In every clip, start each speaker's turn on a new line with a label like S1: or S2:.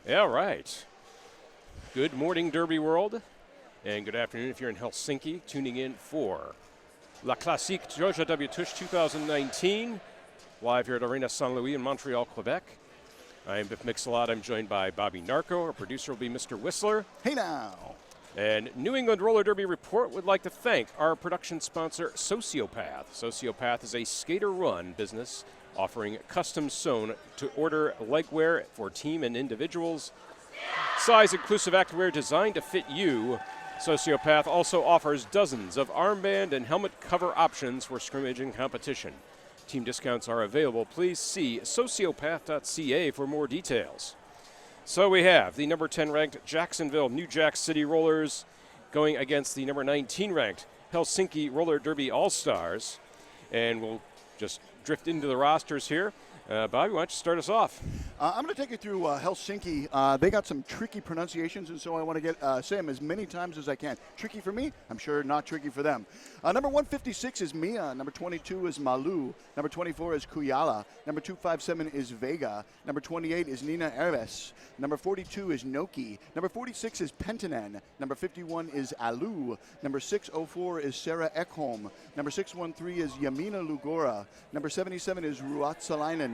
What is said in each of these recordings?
S1: All right. Good morning, Derby world, and good afternoon if you're in Helsinki, tuning in for La Classique Georgia W Tush 2019, live here at Arena Saint-Louis in Montreal, Quebec. I am Biff Mixelot. I'm joined by Bobby Narco. Our producer will be Mr. Whistler.
S2: Hey now.
S1: And New England Roller Derby Report would like to thank our production sponsor, Sociopath. Sociopath is a skater-run business offering custom-sewn to-order legwear for team and individuals. Size-inclusive activewear designed to fit you. Sociopath also offers dozens of armband and helmet cover options for scrimmage and competition. Team discounts are available. Please see sociopath.ca for more details. So we have the number 10 ranked Jacksonville New Jack City Rollers going against the number 19 ranked Helsinki Roller Derby All-Stars. And we'll just drift into the rosters here. Bobby, why don't you start us off?
S2: I'm going to take you through Helsinki. They got some tricky pronunciations, and so I want to say them as many times as I can. Tricky for me, I'm sure not tricky for them. Number 156 is Mia. Number 22 is Malu. Number 24 is Kuyala. Number 257 is Vega. Number 28 is Nina Erves. Number 42 is Noki. Number 46 is Pentanen. Number 51 is Alu. Number 604 is Sarah Ekholm. Number 613 is Yamina Lugora. Number 77 is Ruotsalainen.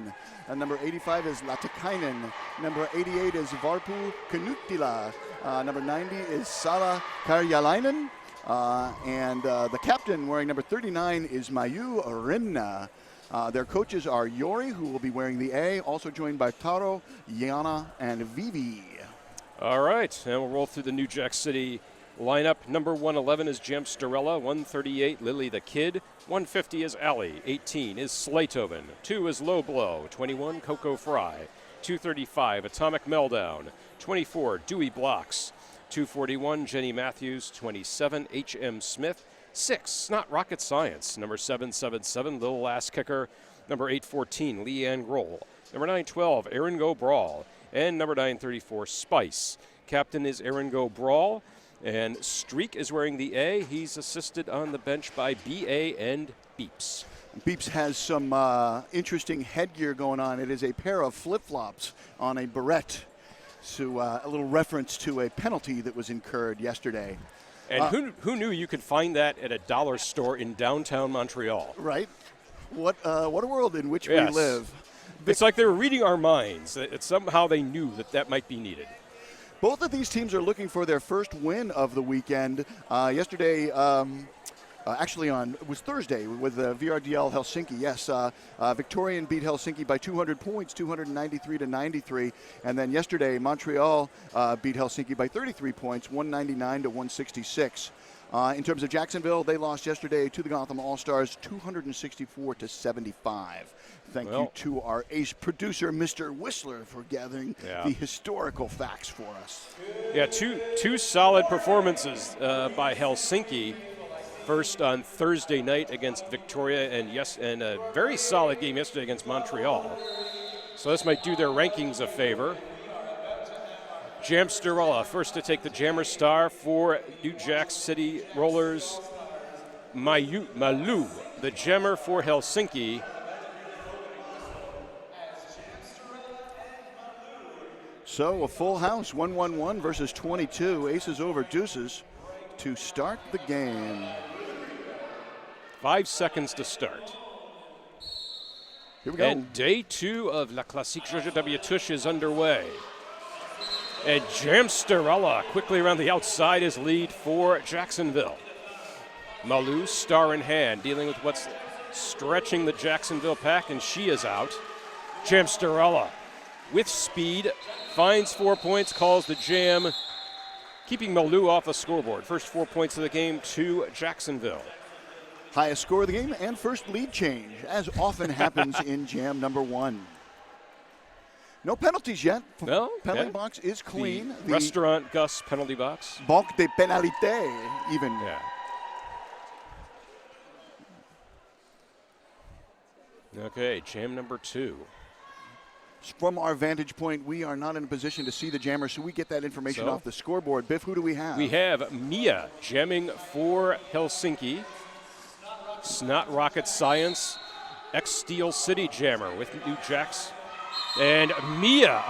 S2: And number 85 is Latikainen. Number 88 is Varpu Kanuttila. Number 90 is Sala Karjalainen. And the captain wearing number 39 is Mayu Rimna. Their coaches are Yori, who will be wearing the A, also joined by Taro, Yana, and Vivi.
S1: All right, and we'll roll through the New Jack City lineup. Number 111 is Jamsterella, 138 Lily the Kid, 150 is Allie, 18 is Slatoven, 2 is Low Blow, 21 Coco Fry, 235 Atomic Meltdown, 24 Dewey Blocks, 241 Jenny Matthews, 27 H.M. Smith, 6 Snot Rocket Science, number 777 Little Ass Kicker, number 814 Leanne Grohl, number 912 Aaron Go Brawl, and number 934 Spice. Captain is Aaron Go Brawl. And Streak is wearing the A. He's assisted on the bench by B.A. and Beeps.
S2: Beeps has some interesting headgear going on. It is a pair of flip-flops on a barrette. So a little reference to a penalty that was incurred yesterday.
S1: And who knew you could find that at a dollar store in downtown Montreal?
S2: Right. What a world in which we live.
S1: It's like they were reading our minds. Somehow they knew that might be needed.
S2: Both of these teams are looking for their first win of the weekend. Yesterday, it was Thursday with VRDL Helsinki. Yes, Victorian beat Helsinki by 200 points, 293 to 93. And then yesterday, Montreal beat Helsinki by 33 points, 199 to 166. In terms of Jacksonville, they lost yesterday to the Gotham All-Stars, 264 to 75. Thank you to our ace producer, Mr. Whistler, for gathering the historical facts for us.
S1: Yeah, two solid performances by Helsinki. First on Thursday night against Victoria, and a very solid game yesterday against Montreal. So this might do their rankings a favor. Jamsterella first to take the Jammer Star for New Jack City Rollers. Malu, the Jammer for Helsinki.
S2: So a full house, 1-1-1 versus 22, aces over deuces to start the game.
S1: 5 seconds to start.
S2: Here we go.
S1: And day 2 of La Classique Georgia W Tush is underway. And Jamsterella quickly around the outside is lead for Jacksonville. Malu, star in hand, dealing with what's stretching the Jacksonville pack, and she is out. Jamsterella with speed, finds 4 points, calls the jam, keeping Malu off the scoreboard. First 4 points of the game to Jacksonville.
S2: Highest score of the game and first lead change, as often happens in jam number 1. No penalties yet.
S1: No?
S2: Penalty box is clean.
S1: The Restaurant Gus penalty box.
S2: Banque de pénalité, even.
S1: Yeah. Okay, jam number 2.
S2: From our vantage point, we are not in a position to see the jammer, so we get that information off the scoreboard. Biff, who do we have?
S1: We have Mia jamming for Helsinki. Snot Rocket Science, ex-Steel City jammer with New Jacks. And Mia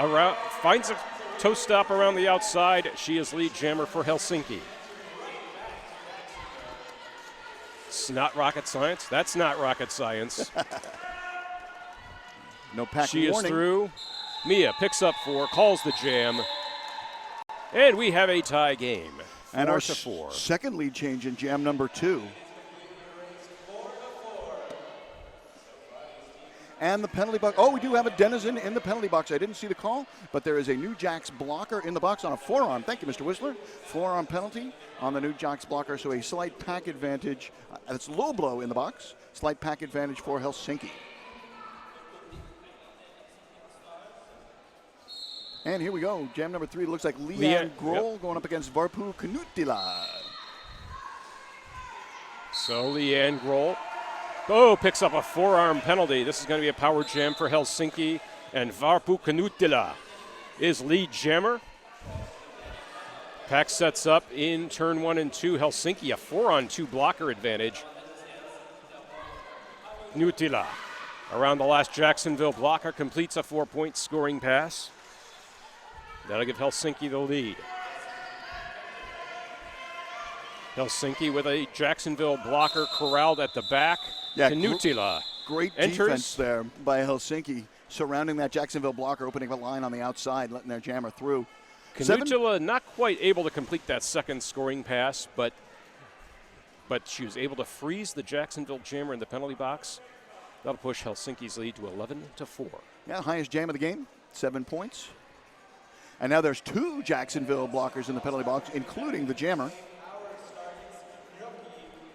S1: finds a toe stop around the outside. She is lead jammer for Helsinki. It's not rocket science. That's not rocket science.
S2: No pack
S1: She
S2: warning.
S1: is through. Mia picks up 4, calls the jam. And we have a tie game.
S2: And our
S1: 4-4.
S2: second lead change in jam number 2. And the penalty box. Oh, we do have a denizen in the penalty box. I didn't see the call, but there is a New Jacks blocker in the box on a forearm. Thank you, Mr. Whistler. Forearm penalty on the New Jacks blocker, so a slight pack advantage. It's low blow in the box. Slight pack advantage for Helsinki. And here we go. Jam number 3. It looks like Leanne Grohl going up against Varpu Knutila.
S1: So Leanne Grohl. Oh, picks up a forearm penalty. This is going to be a power jam for Helsinki. And Varpu Knutila is lead jammer. Pack sets up in turn 1 and 2. Helsinki, a 4-on-2 blocker advantage. Knutila around the last Jacksonville blocker completes a 4-point scoring pass. That'll give Helsinki the lead. Helsinki with a Jacksonville blocker corralled at the back.
S2: Yeah,
S1: Knutila
S2: great defense there by Helsinki, surrounding that Jacksonville blocker, opening a line on the outside, letting their jammer through.
S1: Knutila not quite able to complete that second scoring pass, but she was able to freeze the Jacksonville jammer in the penalty box. That'll push Helsinki's lead to 11-4.
S2: Yeah, highest jam of the game, 7 points. And now there's 2 Jacksonville blockers in the penalty box, including the jammer.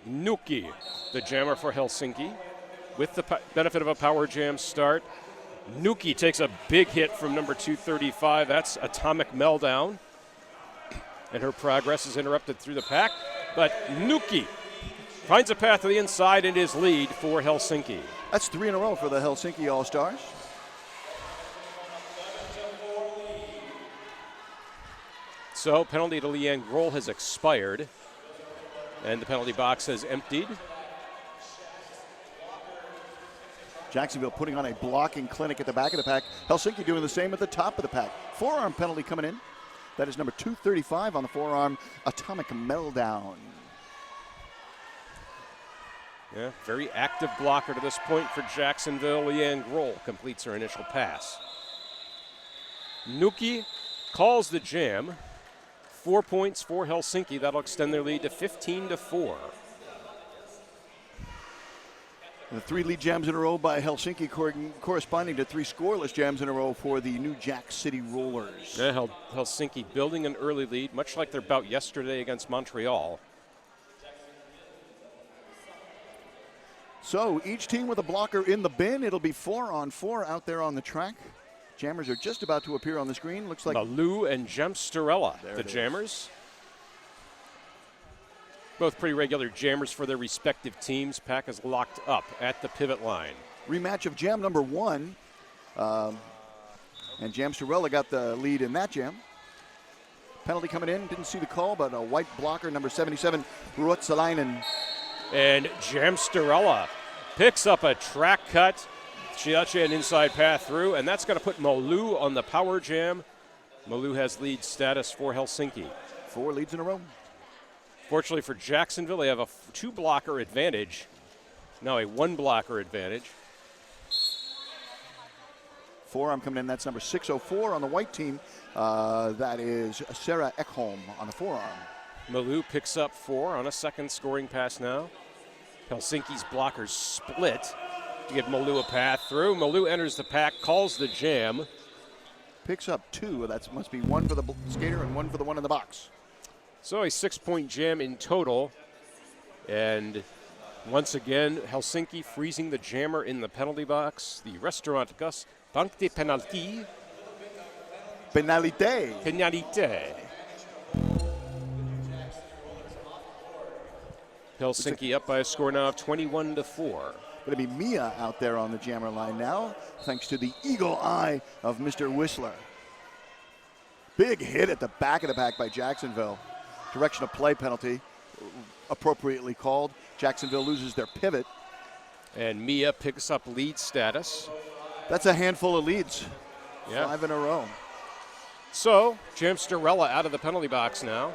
S1: Nuki, the jammer for Helsinki, with the benefit of a power jam start. Nuki takes a big hit from number 235. That's Atomic Meltdown. And her progress is interrupted through the pack. But Nuki finds a path to the inside and is lead for Helsinki.
S2: That's 3 in a row for the Helsinki All-Stars.
S1: So penalty to Leanne Grohl has expired. And the penalty box has emptied.
S2: Jacksonville putting on a blocking clinic at the back of the pack. Helsinki doing the same at the top of the pack. Forearm penalty coming in. That is number 235 on the forearm, Atomic Meltdown.
S1: Yeah, very active blocker to this point for Jacksonville. Leanne Grohl completes her initial pass. Nuki calls the jam. 4 points for Helsinki. That'll extend their lead to 15-4.
S2: The 3 lead jams in a row by Helsinki corresponding to 3 scoreless jams in a row for the New Jack City Rollers.
S1: Yeah, Helsinki building an early lead, much like their bout yesterday against Montreal.
S2: So each team with a blocker in the bin. It'll be 4-on-4 out there on the track. Jammers are just about to appear on the screen. Looks like
S1: Malou and Jemsterella, the jammers. Both pretty regular jammers for their respective teams. Pack is locked up at the pivot line.
S2: Rematch of jam number 1. And Jamsterella got the lead in that jam. Penalty coming in. Didn't see the call, but a white blocker, number 77, Ruotsalainen.
S1: And Jamsterella picks up a track cut. She had an inside path through, and that's going to put Malou on the power jam. Malou has lead status for Helsinki.
S2: 4 leads in a row.
S1: Fortunately for Jacksonville, they have a 2-blocker advantage. Now a 1-blocker advantage.
S2: Forearm coming in. That's number 604 on the white team. That is Sarah Ekholm on the forearm.
S1: Malou picks up 4 on a second scoring pass now. Helsinki's blockers split to give Malou a path through. Malou enters the pack, calls the jam.
S2: Picks up 2. That must be 1 for the skater and 1 for the one in the box.
S1: So a 6-point jam in total. And once again, Helsinki freezing the jammer in the penalty box. The restaurant Gus Bank de Penalty.
S2: Penalité.
S1: Penalité. Helsinki up by a score now of 21-4.
S2: Going to be Mia out there on the jammer line now, thanks to the eagle eye of Mr. Whistler. Big hit at the back of the pack by Jacksonville. Direction of play penalty, appropriately called. Jacksonville loses their pivot.
S1: And Mia picks up lead status.
S2: That's a handful of leads.
S1: Yeah.
S2: 5 in a row.
S1: So, Jamsterella out of the penalty box now.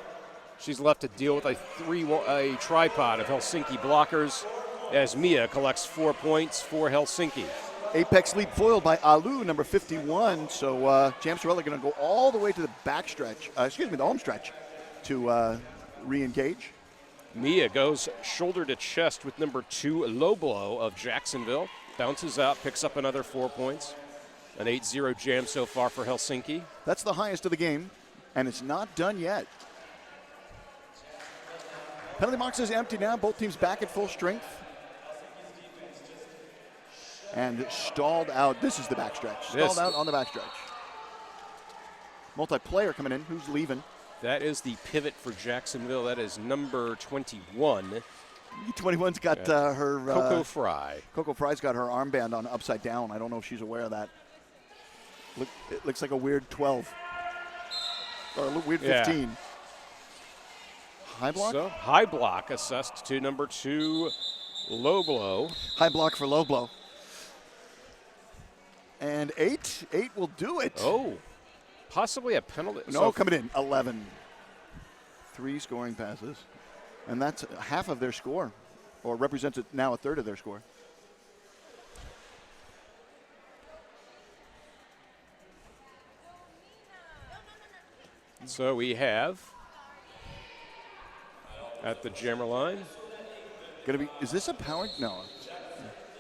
S1: She's left to deal with a tripod of Helsinki blockers as Mia collects 4 points for Helsinki.
S2: Apex lead foiled by Alu, number 51. So Jamsterella going to go all the way to the the home stretch to re-engage.
S1: Mia goes shoulder to chest with number 2, Low Blow of Jacksonville. Bounces out, picks up another 4 points. An 8-0 jam so far for Helsinki.
S2: That's the highest of the game, and it's not done yet. Penalty box is empty now. Both teams back at full strength. And stalled out. This is the backstretch. Stalled out on the backstretch. Multiplayer coming in. Who's leaving?
S1: That is the pivot for Jacksonville. That is number 21.
S2: 21's got her...
S1: Coco Fry.
S2: Coco Fry's got her armband on upside down. I don't know if she's aware of that. It looks like a weird 12. Or a weird 15.
S1: Yeah.
S2: High block?
S1: So, high block assessed to number 2, Low Blow.
S2: High block for Low Blow. And 8 will do it.
S1: Oh, possibly a penalty.
S2: No, so coming in, 11. 3 scoring passes. And that's half of their score, or represents it now a third of their score.
S1: So we have at the jammer line.
S2: Is this a power? No.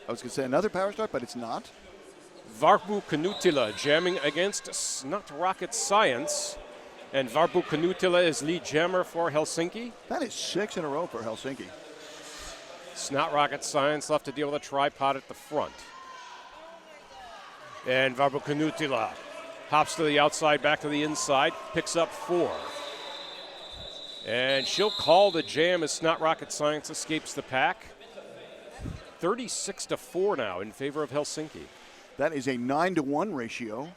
S2: I was going to say another power start, but it's not.
S1: Varpu Kanutila jamming against Snot Rocket Science. And Varpu Kanutila is lead jammer for Helsinki.
S2: That is 6 in a row for Helsinki.
S1: Snot Rocket Science left to deal with a tripod at the front. And Varpu Kanutila hops to the outside, back to the inside, picks up 4. And she'll call the jam as Snot Rocket Science escapes the pack. 36-4 now in favor of Helsinki.
S2: That is a 9-to-1 ratio.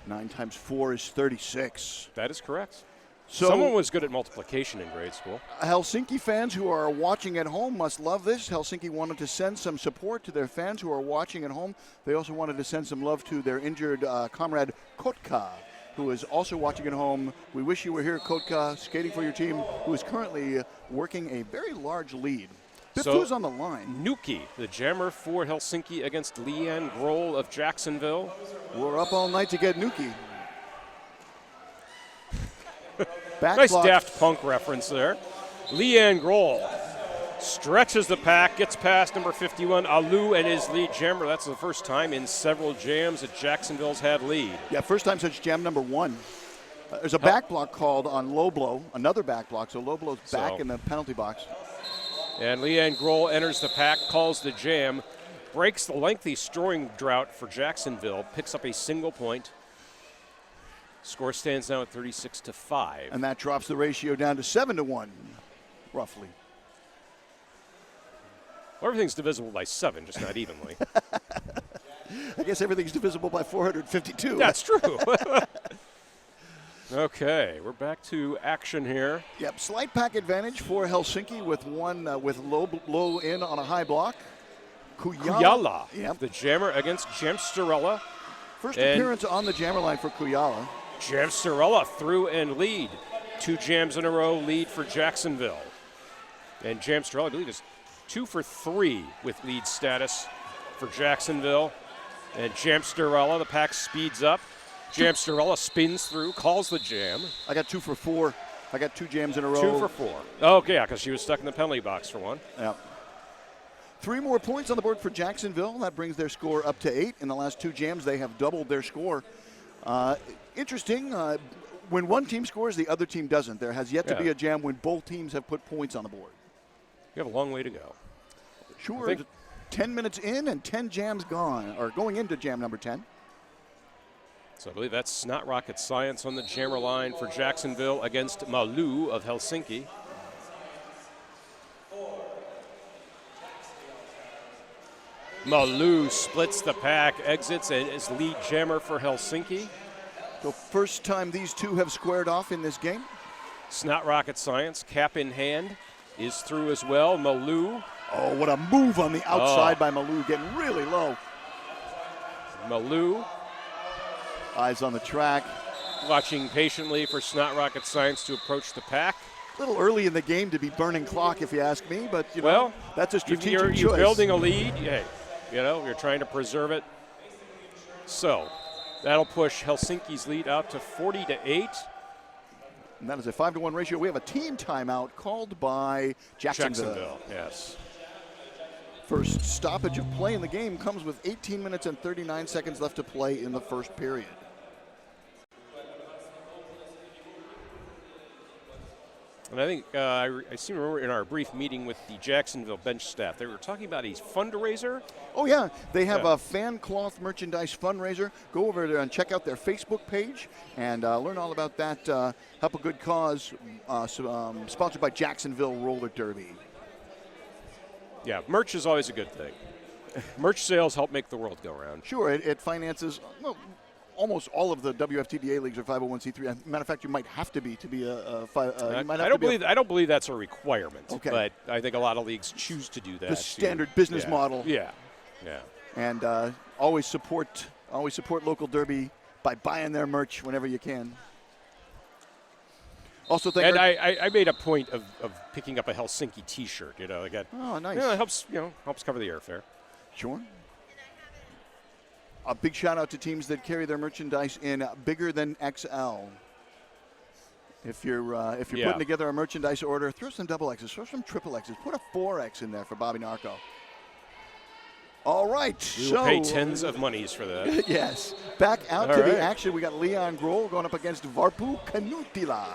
S2: 9 times 4 is 36.
S1: That is correct.
S2: So
S1: someone was good at multiplication in grade school.
S2: Helsinki fans who are watching at home must love this. Helsinki wanted to send some support to their fans who are watching at home. They also wanted to send some love to their injured comrade Kotka, who is also watching at home. We wish you were here, Kotka, skating for your team, who is currently working a very large lead. Who's on the line?
S1: Nuki, the jammer for Helsinki against Leanne Grohl of Jacksonville.
S2: We're up all night to get Nuki.
S1: Nice Daft Punk reference there. Leanne Grohl stretches the pack, gets past number 51, Alu, and his lead jammer. That's the first time in several jams that Jacksonville's had lead.
S2: Yeah, first time since jam number 1. There's a back block called on Low Blow, another back block, so Low Blow's back in the penalty box.
S1: And Leanne Grohl enters the pack, calls the jam, breaks the lengthy scoring drought for Jacksonville, picks up a single point. Score stands now at 36-5.
S2: And that drops the ratio down to 7-1, roughly.
S1: Well, everything's divisible by 7, just not evenly.
S2: I guess everything's divisible by 452.
S1: That's true. Okay, we're back to action here.
S2: Yep, slight pack advantage for Helsinki with one with low in on a high block.
S1: Kujala,
S2: yep.
S1: The jammer against Jamsterella.
S2: First appearance on the jammer line for Kujala.
S1: Jamsterella through and lead. 2 jams in a row lead for Jacksonville. And Jamsterella, I believe, is 2 for 3 with lead status for Jacksonville. And Jamsterella, the pack speeds up. Jamsterella spins through, calls the jam.
S2: I got 2 for 4. I got 2 jams in a row.
S1: 2 for 4. Oh, yeah, because she was stuck in the penalty box for 1.
S2: Yeah. 3 more points on the board for Jacksonville. That brings their score up to 8. In the last 2 jams, they have doubled their score. Interesting. When one team scores, the other team doesn't. There has yet to be a jam when both teams have put points on the board.
S1: You have a long way to go.
S2: Sure. 10 minutes in and 10 jams gone, or going into jam number 10.
S1: So I believe that's Snot Rocket Science on the jammer line for Jacksonville against Malu of Helsinki. Malu splits the pack, exits, and is lead jammer for Helsinki.
S2: So first time these two have squared off in this game.
S1: Snot Rocket Science, cap in hand, is through as well. Malu.
S2: Oh, what a move on the outside by Malu, getting really low.
S1: Malu.
S2: Eyes on the track.
S1: watching patiently for Snot Rocket Science to approach the pack.
S2: A little early in the game to be burning clock, if you ask me, but you know, that's a strategic choice.
S1: You're building a lead. Hey, you know, you're trying to preserve it. So that'll push Helsinki's lead out to 40-8.
S2: And that is a 5-to-1 ratio. We have a team timeout called by Jacksonville.
S1: Yes.
S2: First stoppage of play in the game comes with 18 minutes and 39 seconds left to play in the first period.
S1: And I think I seem to remember in our brief meeting with the Jacksonville bench staff, they were talking about a fundraiser.
S2: Oh, yeah. They have a fan cloth merchandise fundraiser. Go over there and check out their Facebook page and learn all about that. Help a good cause, sponsored by Jacksonville Roller Derby.
S1: Yeah, merch is always a good thing. Merch sales help make the world go round.
S2: Sure, it finances, well, almost all of the WFTDA leagues are 501c3. Matter of fact, you might have to be
S1: I don't believe that's a requirement.
S2: Okay.
S1: But I think a lot of leagues choose to do that.
S2: The standard business model.
S1: Yeah.
S2: And always support local derby by buying their merch whenever you can. Also,
S1: I made a point of picking up a Helsinki T-shirt. You know, again.
S2: Oh, nice.
S1: You know, it helps cover the airfare.
S2: Sure. A big shout out to teams that carry their merchandise in bigger than XL. If you're putting together a merchandise order, throw some double X's, throw some triple X's, put a 4X in there for Bobby Narco. All right.
S1: We will pay tens of monies for that.
S2: Yes. Back out to the action. We got Leon Grohl going up against Varpu Kanutila.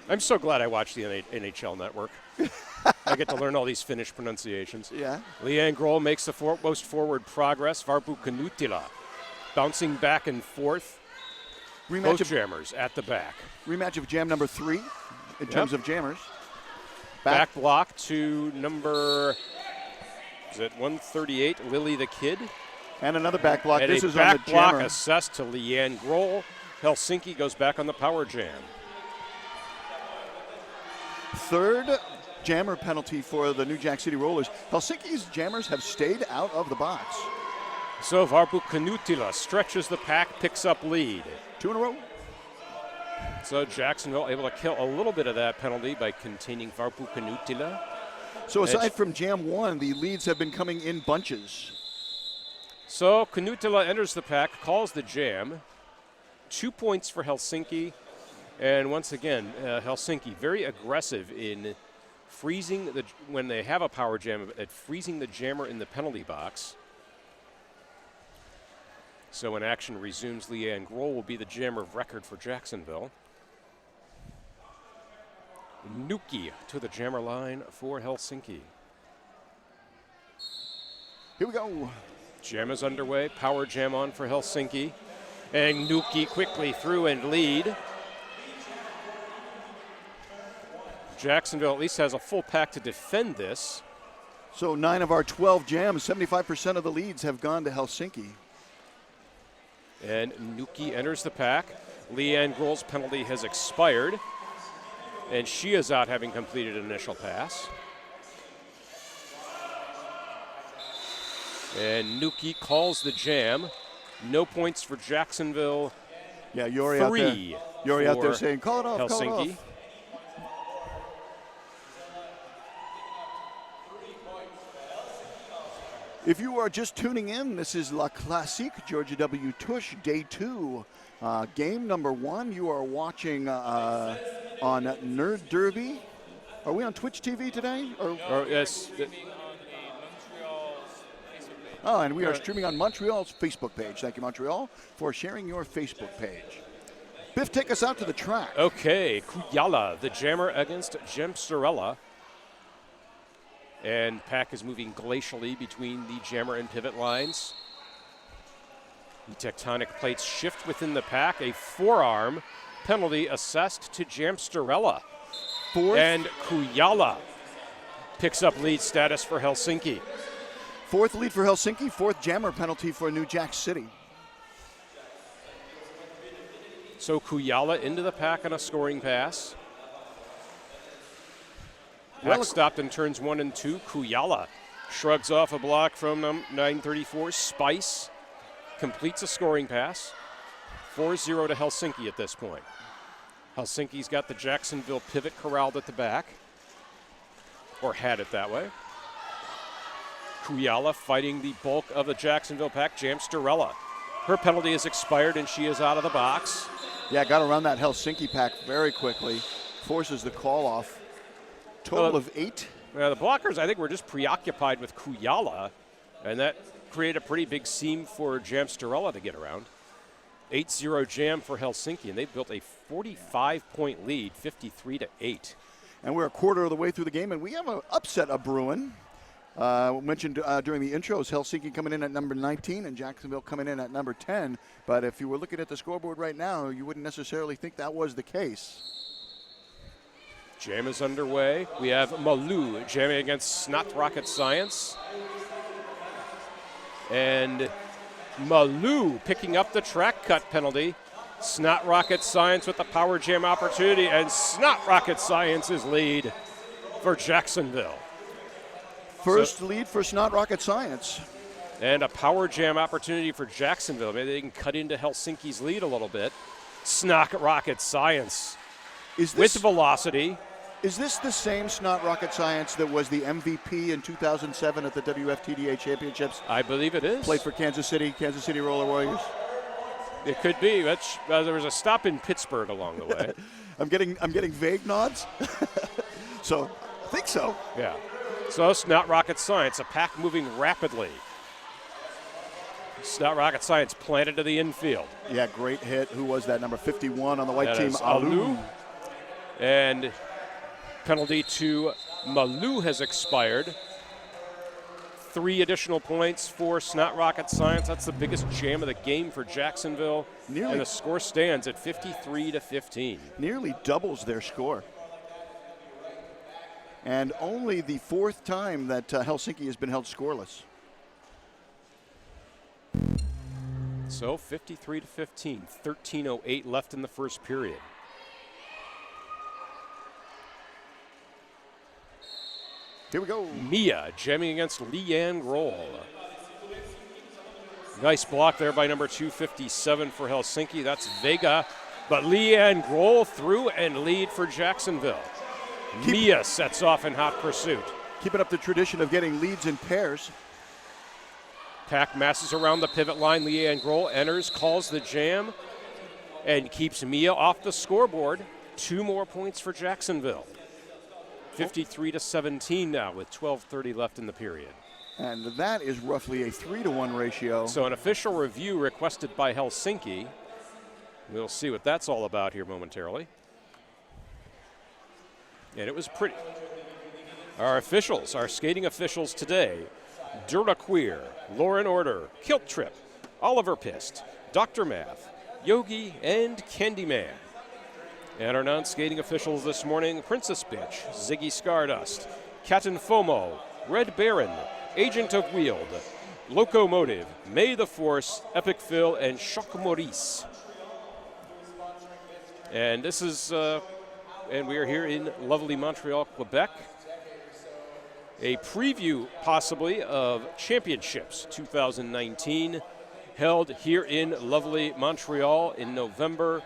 S1: I'm so glad I watched the NHL Network. I get to learn all these Finnish pronunciations.
S2: Yeah.
S1: Leon Grohl makes the most forward progress. Varpu Kanutila bouncing back and forth. Both jammers at the back.
S2: Rematch of jam number 3 in terms of jammers.
S1: Back block to number, is it 138, Lily the Kid?
S2: And another back block.
S1: And
S2: this
S1: a
S2: is
S1: back
S2: on the
S1: block
S2: jammer.
S1: assessed to Leanne Grohl. Helsinki goes back on the power jam.
S2: Third jammer penalty for the New Jack City Rollers. Helsinki's jammers have stayed out of the box.
S1: So Varpu Kanutila stretches the pack, picks up lead.
S2: 2 in a row.
S1: So Jacksonville able to kill a little bit of that penalty by containing Varpu Kanutila.
S2: So aside from jam 1, the leads have been coming in bunches.
S1: So Kanutila enters the pack, calls the jam. 2 points for Helsinki. And once again, Helsinki very aggressive in freezing when they have a power jam, at freezing the jammer in the penalty box. So when action resumes, Leanne Grohl will be the jammer of record for Jacksonville. Nuki to the jammer line for Helsinki.
S2: Here we go.
S1: Jam is underway. Power jam on for Helsinki. And Nuki quickly through and lead. Jacksonville at least has a full pack to defend this.
S2: So 9 of our 12 jams, 75% of the leads have gone to Helsinki.
S1: And Nuki enters the pack. Leanne Grohl's penalty has expired. And she is out having completed an initial pass. And Nuki calls the jam. No points for Jacksonville.
S2: Yeah, Yori out there. Yori out there saying, call it off,
S1: Helsinki.
S2: call it off. If you are just tuning in, this is La Classique Georgia W Tush, Day 2. Game number 1, you are watching on Nerd Derby. Are we on Twitch TV today?
S1: Yes.
S2: Oh, and we are streaming on Montreal's Facebook page. Thank you, Montreal, for sharing your Facebook page. Biff, take us out to the track.
S1: Okay, Kujala, the jammer against Gemsterella. And pack is moving glacially between the jammer and pivot lines. The tectonic plates shift within the pack. A forearm penalty assessed to Jamsterella. And Kujala picks up lead status for Helsinki.
S2: 4th lead for Helsinki, 4th jammer penalty for New Jack City.
S1: So Kujala into the pack on a scoring pass. Pack stopped in turns 1 and 2. Kujala shrugs off a block from 934. Spice completes a scoring pass. 4-0 to Helsinki at this point. Helsinki's got the Jacksonville pivot corralled at the back, or had it that way. Kujala fighting the bulk of the Jacksonville pack. Jamsterella. Her penalty has expired and she is out of the box.
S2: Yeah, got around that Helsinki pack very quickly. Forces the call off. Total of 8.
S1: The blockers, I think, were just preoccupied with Kujala, and that created a pretty big seam for Jamsterella to get around. 8-0 Jam for Helsinki, and they built a 45-point lead, 53-8.
S2: And we're a quarter of the way through the game, and we have an upset of brewing. Mentioned during the intros, Helsinki coming in at number 19 and Jacksonville coming in at number 10. But if you were looking at the scoreboard right now, you wouldn't necessarily think that was the case.
S1: Jam is underway. We have Malou jamming against Snot Rocket Science. And Malou picking up the track cut penalty. Snot Rocket Science with the power jam opportunity, and Snot Rocket Science's lead for Jacksonville.
S2: First lead for Snot Rocket Science.
S1: And a power jam opportunity for Jacksonville. Maybe they can cut into Helsinki's lead a little bit. Snot Rocket Science with velocity.
S2: Is this the same Snot Rocket Science that was the MVP in 2007 at the WFTDA Championships?
S1: I believe it is.
S2: Played for Kansas City Roller Warriors.
S1: It could be. There was a stop in Pittsburgh along the way.
S2: I'm getting vague nods. So, I think so.
S1: Yeah. So, Snot Rocket Science, a pack moving rapidly. Snot Rocket Science planted to the infield.
S2: Yeah, great hit. Who was that? Number 51 on the white
S1: that
S2: team,
S1: Alou. And penalty to Malou has expired. 3 additional points for Snot Rocket Science. That's the biggest jam of the game for Jacksonville. And the score stands at 53-15.
S2: Nearly doubles their score. And only the 4th time that Helsinki has been held scoreless.
S1: So 53-15, 13:08 left in the first period.
S2: Here we go.
S1: Mia jamming against Leanne Grohl. Nice block there by number 257 for Helsinki. That's Vega. But Leanne Grohl through and lead for Jacksonville. Mia sets off in hot pursuit.
S2: Keeping up the tradition of getting leads in pairs.
S1: Pack masses around the pivot line. Leanne Grohl enters, calls the jam, and keeps Mia off the scoreboard. 2 more points for Jacksonville. 53-17 now with 12:30 left in the period.
S2: And that is roughly a 3-to-1 ratio.
S1: So an official review requested by Helsinki. We'll see what that's all about here momentarily. And it was pretty. Our officials, our skating officials today, Dura Queer, Lauren Order, Kilt Trip, Oliver Pist, Dr. Math, Yogi, and Candyman. And our non-skating officials this morning, Princess Bitch, Ziggy Stardust, Captain Fomo, Red Baron, Agent of Wield, Locomotive, May the Force, Epic Phil, and Choc Maurice. And this is, and we are here in lovely Montreal, Quebec. A preview, possibly, of Championships 2019, held here in lovely Montreal in November.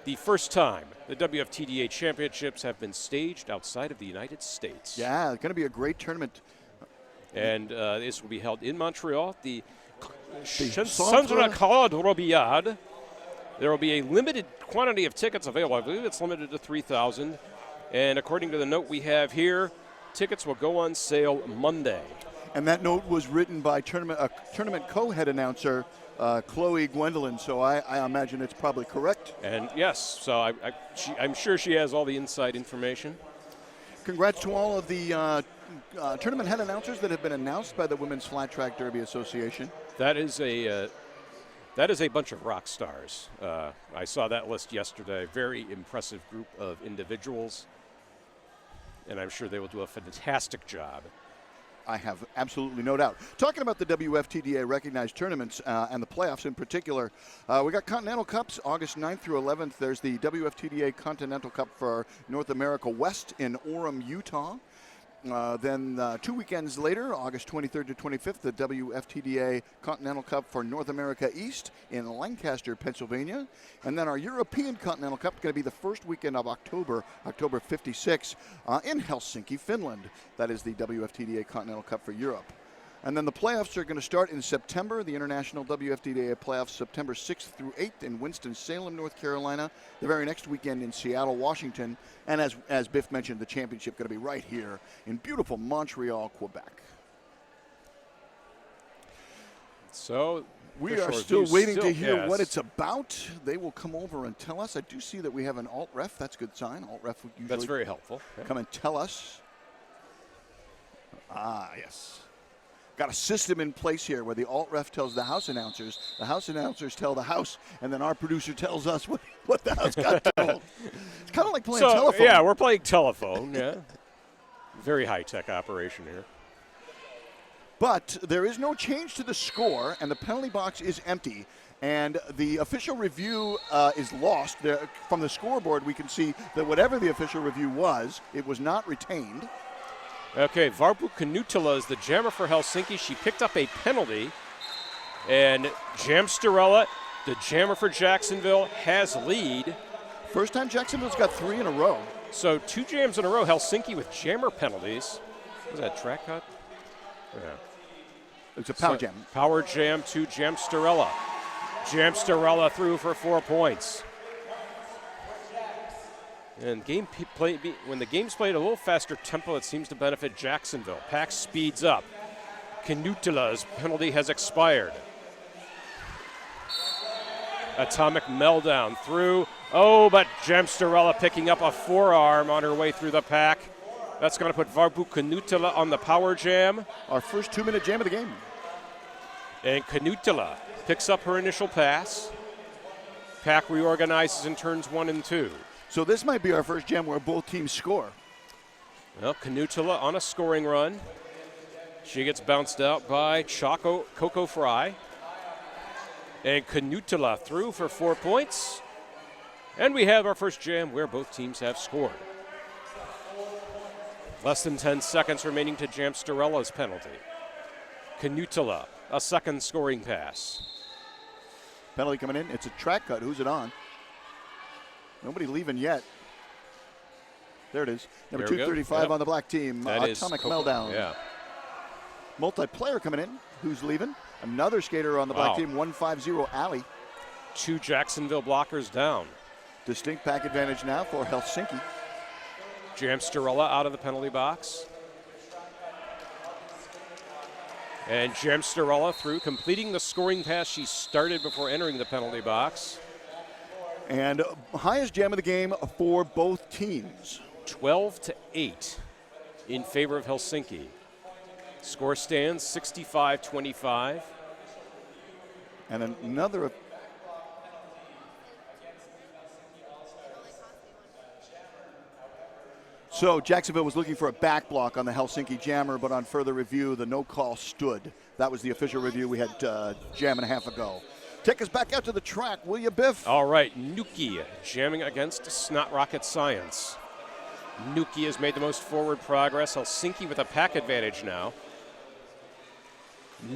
S1: The first time the WFTDA Championships have been staged outside of the United States.
S2: Yeah, it's going to be a great tournament.
S1: And this will be held in Montreal, the Centre Claude Robillard. There will be a limited quantity of tickets available. I believe it's limited to 3,000. And according to the note we have here, tickets will go on sale Monday.
S2: And that note was written by tournament co-head announcer Chloe Gwendolyn, so I imagine it's probably correct.
S1: And yes, so I'm sure she has all the inside information.
S2: Congrats to all of the tournament head announcers that have been announced by the Women's Flat Track Derby Association.
S1: That is a bunch of rock stars. I saw that list yesterday. Very impressive group of individuals, and I'm sure they will do a fantastic job.
S2: I have absolutely no doubt. Talking about the WFTDA-recognized tournaments and the playoffs in particular, we got Continental Cups August 9th through 11th. There's the WFTDA Continental Cup for North America West in Orem, Utah. Then 2 weekends later, August 23rd to 25th, the WFTDA Continental Cup for North America East in Lancaster, Pennsylvania. And then our European Continental Cup is going to be the first weekend of October 56, in Helsinki, Finland. That is the WFTDA Continental Cup for Europe. And then the playoffs are going to start in September. The International WFTDA playoffs September 6th through 8th in Winston-Salem, North Carolina. The very next weekend in Seattle, Washington. And as Biff mentioned, the championship going to be right here in beautiful Montreal, Quebec.
S1: So
S2: we are still waiting to hear what it's about. They will come over and tell us. I do see that we have an alt ref. That's a good sign. Alt ref would usually
S1: That's very helpful.
S2: come and tell us. Yes. Got a system in place here where the alt ref tells the house announcers tell the house, and then our producer tells us what the house got told. It's kind of like playing telephone.
S1: Yeah, we're playing telephone, yeah. Very high-tech operation here.
S2: But there is no change to the score, and the penalty box is empty. And the official review is lost. From the scoreboard, we can see that whatever the official review was, it was not retained.
S1: Okay, Varpu Kanutila is the jammer for Helsinki. She picked up a penalty. And Jamstarella, the jammer for Jacksonville, has lead.
S2: First time Jacksonville's got 3 in a row.
S1: So 2 jams in a row. Helsinki with jammer penalties. Was that track cut? Yeah.
S2: It's a power jam.
S1: Power jam to Jamstarella. Jamstarella through for 4 points. And when the game's played at a little faster tempo, it seems to benefit Jacksonville. Pack speeds up. Kanutila's penalty has expired. Atomic meltdown through. Oh, but Jamstarella picking up a forearm on her way through the pack. That's going to put Varpu Kanutila on the power jam.
S2: Our first 2-minute jam of the game.
S1: And Kanutila picks up her initial pass. Pack reorganizes in turns 1 and 2.
S2: So this might be our first jam where both teams score.
S1: Well, Kanutila on a scoring run. She gets bounced out by Coco Fry. And Kanutila through for 4 points. And we have our first jam where both teams have scored. Less than 10 seconds remaining to Jamstarella's penalty. Kanutila, a second scoring pass.
S2: Penalty coming in. It's a track cut. Who's it on? Nobody leaving yet. There it is. Number 235 on the black team.
S1: That
S2: Atomic Meltdown.
S1: Yeah.
S2: Multiplayer coming in. Who's leaving? Another skater on the black team. 150 Alley.
S1: 2 Jacksonville blockers down.
S2: Distinct pack advantage now for Helsinki.
S1: Jamstarella out of the penalty box. And Jamstarella through, completing the scoring pass she started before entering the penalty box.
S2: And highest jam of the game for both teams.
S1: 12-8 in favor of Helsinki. Score stands 65-25.
S2: And another. So Jacksonville was looking for a back block on the Helsinki jammer, but on further review, the no call stood. That was the official review we had jam and a half ago. Take us back out to the track, will you, Biff?
S1: All right, Nuki jamming against Snot Rocket Science. Nuki has made the most forward progress. Helsinki with a pack advantage now.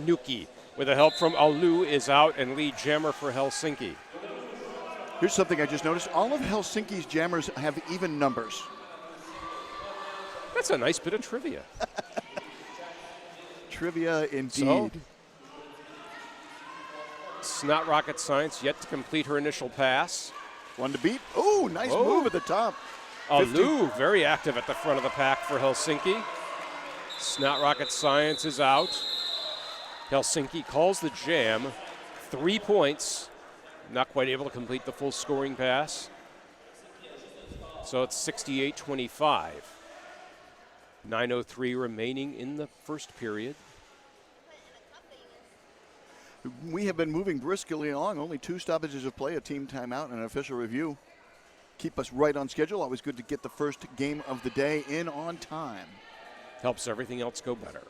S1: Nuki, with the help from Alu, is out and lead jammer for Helsinki.
S2: Here's something I just noticed. All of Helsinki's jammers have even numbers.
S1: That's a nice bit of trivia.
S2: Trivia indeed.
S1: So, Snot Rocket Science yet to complete her initial pass.
S2: One to beat. Oh, nice move at the top.
S1: Alu very active at the front of the pack for Helsinki. Snot Rocket Science is out. Helsinki calls the jam. 3 points. Not quite able to complete the full scoring pass. So it's 68-25. 9:03 remaining in the first period.
S2: We have been moving briskly along. Only 2 stoppages of play, a team timeout, and an official review. Keep us right on schedule. Always good to get the first game of the day in on time.
S1: Helps everything else go better.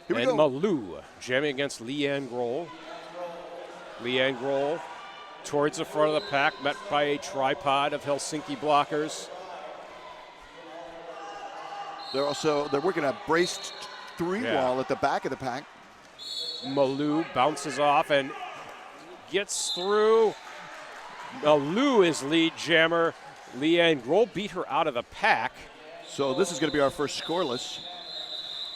S2: Here we
S1: and
S2: go.
S1: Malou jamming against Leanne Grohl. Leanne Grohl towards the front of the pack, met by a tripod of Helsinki blockers.
S2: They're working a braced three wall at the back of the pack.
S1: Malou bounces off and gets through. Malou is lead jammer. Leanne Grohl beat her out of the pack.
S2: So this is going to be our first scoreless.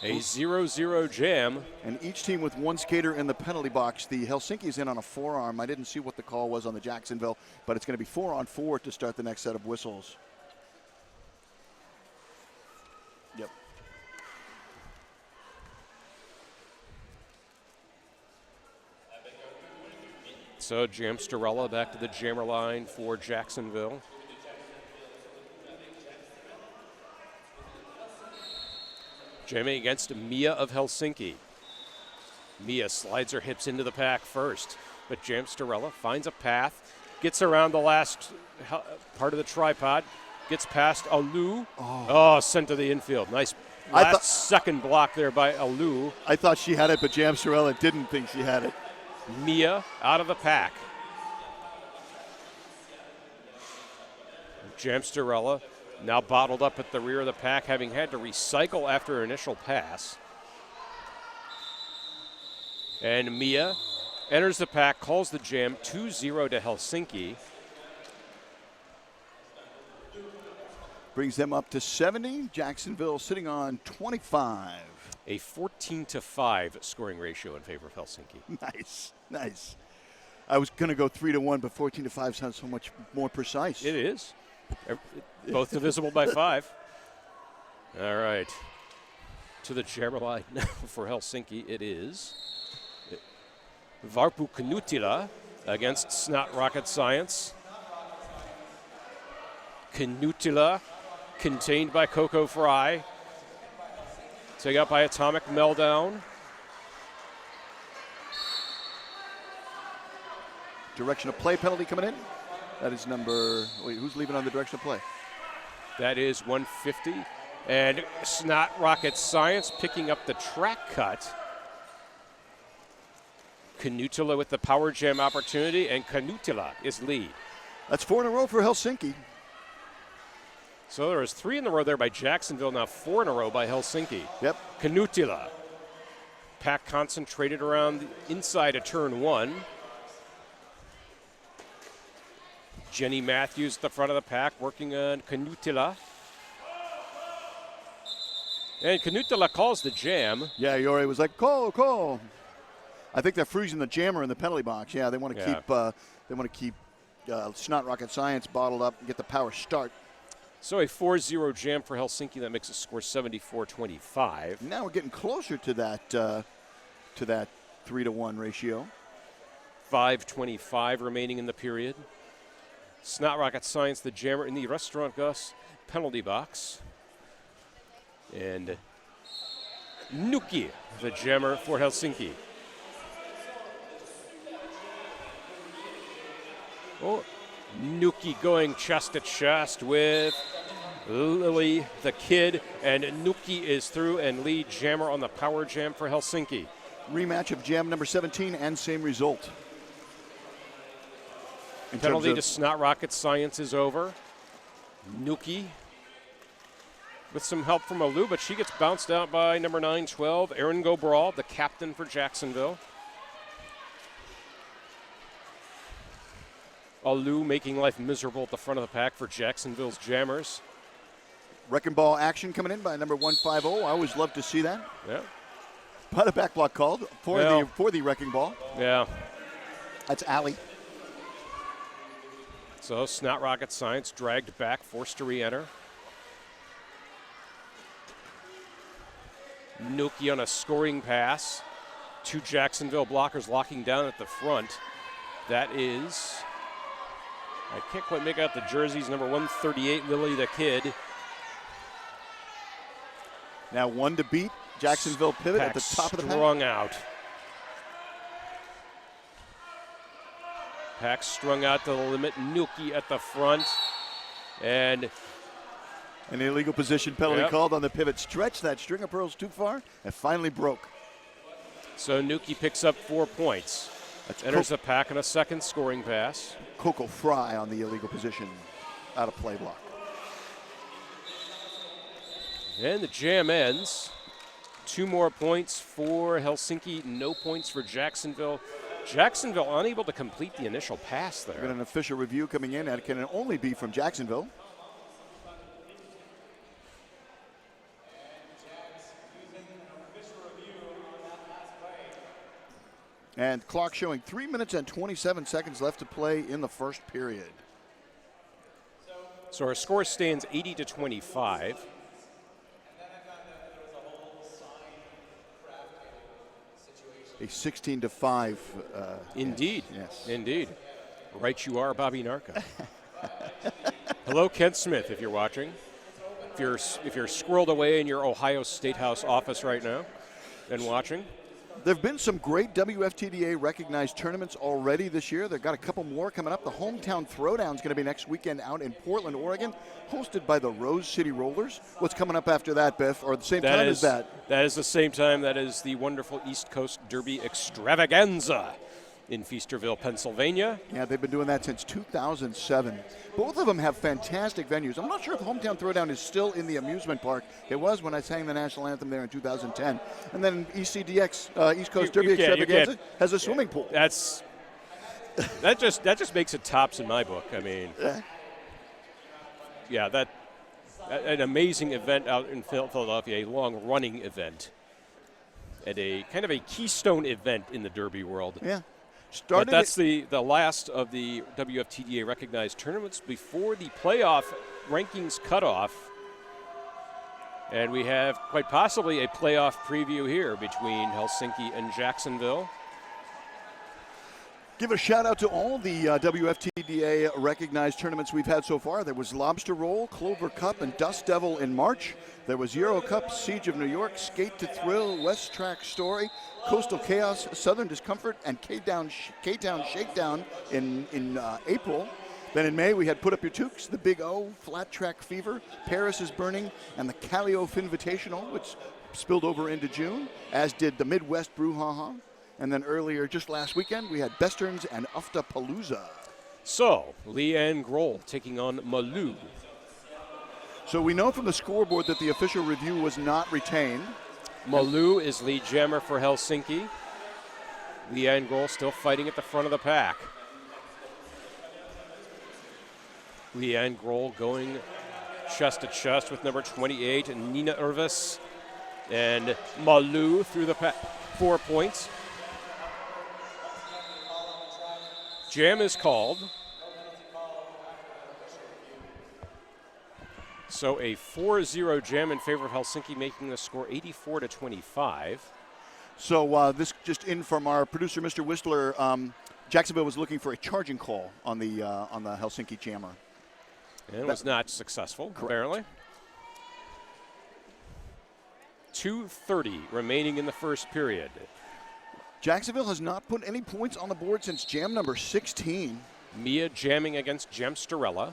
S1: A 0-0 jam.
S2: And each team with one skater in the penalty box. The Helsinki is in on a forearm. I didn't see what the call was on the Jacksonville, but it's going to be 4-on-4 to start the next set of whistles. Yep.
S1: So Jam Starella back to the jammer line for Jacksonville. Jamming against Mia of Helsinki. Mia slides her hips into the pack first, but Jam Starella finds a path, gets around the last part of the tripod, gets past Alou. Sent to the infield. Nice second block there by Alou.
S2: I thought she had it, but Jam Starella didn't think she had it.
S1: Mia out of the pack. Jam Starella now bottled up at the rear of the pack, having had to recycle after her initial pass. And Mia enters the pack, calls the jam 2-0 to Helsinki.
S2: Brings them up to 70. Jacksonville sitting on 25.
S1: A 14-5 scoring ratio in favor of Helsinki.
S2: Nice. I was going to go 3-1, but 14-5 sounds so much more precise.
S1: It is. Both divisible by 5. All right. To the jammer line now for Helsinki, it is Varpu Knutila against Snot Rocket Science. Knutila contained by Coco Fry. Take up by Atomic Meltdown.
S2: Direction of play penalty coming in. That is who's leaving on the direction of play?
S1: That is 150. And Snot Rocket Science picking up the track cut. Knutila with the power jam opportunity, and Knutila is lead.
S2: That's 4 in a row for Helsinki.
S1: So there was 3 in a row there by Jacksonville, now 4 in a row by Helsinki.
S2: Yep.
S1: Knutila. Pack concentrated around the inside of turn 1. Jenny Matthews at the front of the pack working on Knutila. And Knutila calls the jam.
S2: Yeah, Yori was like, call. I think they're freezing the jammer in the penalty box. Yeah, they want to keep Snot Rocket Science bottled up and get the power start.
S1: So a 4-0 jam for Helsinki that makes it score 74-25.
S2: Now we're getting closer to that 3-1 ratio.
S1: 5:25 remaining in the period. Snot Rocket Science, the jammer in the Restaurant Gus penalty box. And Nuki, the jammer for Helsinki. Nuki going chest to chest with Lily the Kid, and Nuki is through and lead jammer on the power jam for Helsinki.
S2: Rematch of jam number 17 and same result.
S1: Penalty to Snot Rocket Science is over. Nuki with some help from Alou, but she gets bounced out by number 9-12, Erin Gobral, the captain for Jacksonville. Alou making life miserable at the front of the pack for Jacksonville's jammers.
S2: Wrecking ball action coming in by number 150. I always love to see that.
S1: Yeah.
S2: But a back block called for the wrecking ball.
S1: Yeah.
S2: That's Allie.
S1: So Snot Rocket Science dragged back, forced to re-enter. Nuki on a scoring pass. 2 Jacksonville blockers locking down at the front. That is, I can't quite make out the jerseys, number 138, Lily the Kid.
S2: Now 1 to beat. Jacksonville pivot at the top of the pack.
S1: Strung out. Pack strung out to the limit. Nuki at the front. And
S2: an illegal position penalty called on the pivot stretch. That string of pearls too far. It finally broke.
S1: So Nuki picks up 4 points. Enters the pack on a second scoring pass.
S2: Coco Fry on the illegal position. Out of play block.
S1: And the jam ends. 2 more points for Helsinki, no points for Jacksonville. Jacksonville unable to complete the initial pass there.
S2: Got an official review coming in, and it can only be from Jacksonville. And clock showing 3 minutes and 27 seconds left to play in the first period.
S1: So our score stands 80-25.
S2: A 16-5.
S1: Indeed.
S2: Yes.
S1: Indeed. Right you are, Bobby Narca. Hello, Kent Smith, if you're watching. If you're squirreled away in your Ohio State House office right now and watching.
S2: There have been some great WFTDA-recognized tournaments already this year. They've got a couple more coming up. The Hometown Throwdown is going to be next weekend out in Portland, Oregon, hosted by the Rose City Rollers. What's coming up after that, Biff, or at the same time as that?
S1: That is the same time. That is the wonderful East Coast Derby Extravaganza in Feasterville, Pennsylvania.
S2: Yeah, they've been doing that since 2007. Both of them have fantastic venues. I'm not sure if the Hometown Throwdown is still in the amusement park. It was when I sang the national anthem there in 2010. And then ECDX, East Coast Derby Extravaganza, has a swimming pool.
S1: That just makes it tops in my book. I mean, yeah, that an amazing event out in Philadelphia, a long-running event, and a kind of a keystone event in the Derby world.
S2: Yeah.
S1: But that's the last of the WFTDA recognized tournaments before the playoff rankings cutoff. And we have quite possibly a playoff preview here between Helsinki and Jacksonville.
S2: Give a shout out to all the WFTDA recognized tournaments we've had so far. There was Lobster Roll, Clover Cup, and Dust Devil in March. There was Euro Cup, Siege of New York, Skate to Thrill, West Track Story, Coastal Chaos, Southern Discomfort, and K-Town Shakedown in April. Then in May we had Put Up Your Toques, the Big O, Flat Track Fever, Paris is Burning, and the Calliope Invitational, which spilled over into June, as did the Midwest Brouhaha. And then earlier, just last weekend, we had Besterns and Uftapalooza.
S1: So, Leanne Grohl taking on Malou.
S2: So we know from the scoreboard that the official review was not retained.
S1: Malou is lead jammer for Helsinki. Leanne Grohl still fighting at the front of the pack. Leanne Grohl going chest to chest with number 28 and Nina Irvis. And Malou through the pack, 4 points. Jam is called. So a 4-0 jam in favor of Helsinki, making the score 84-25.
S2: So this just in from our producer, Mr. Whistler. Jacksonville was looking for a charging call on the Helsinki jammer.
S1: And it was not successful, apparently. 2:30 remaining in the first period.
S2: Jacksonville has not put any points on the board since jam number 16.
S1: Mia jamming against Jamsterella.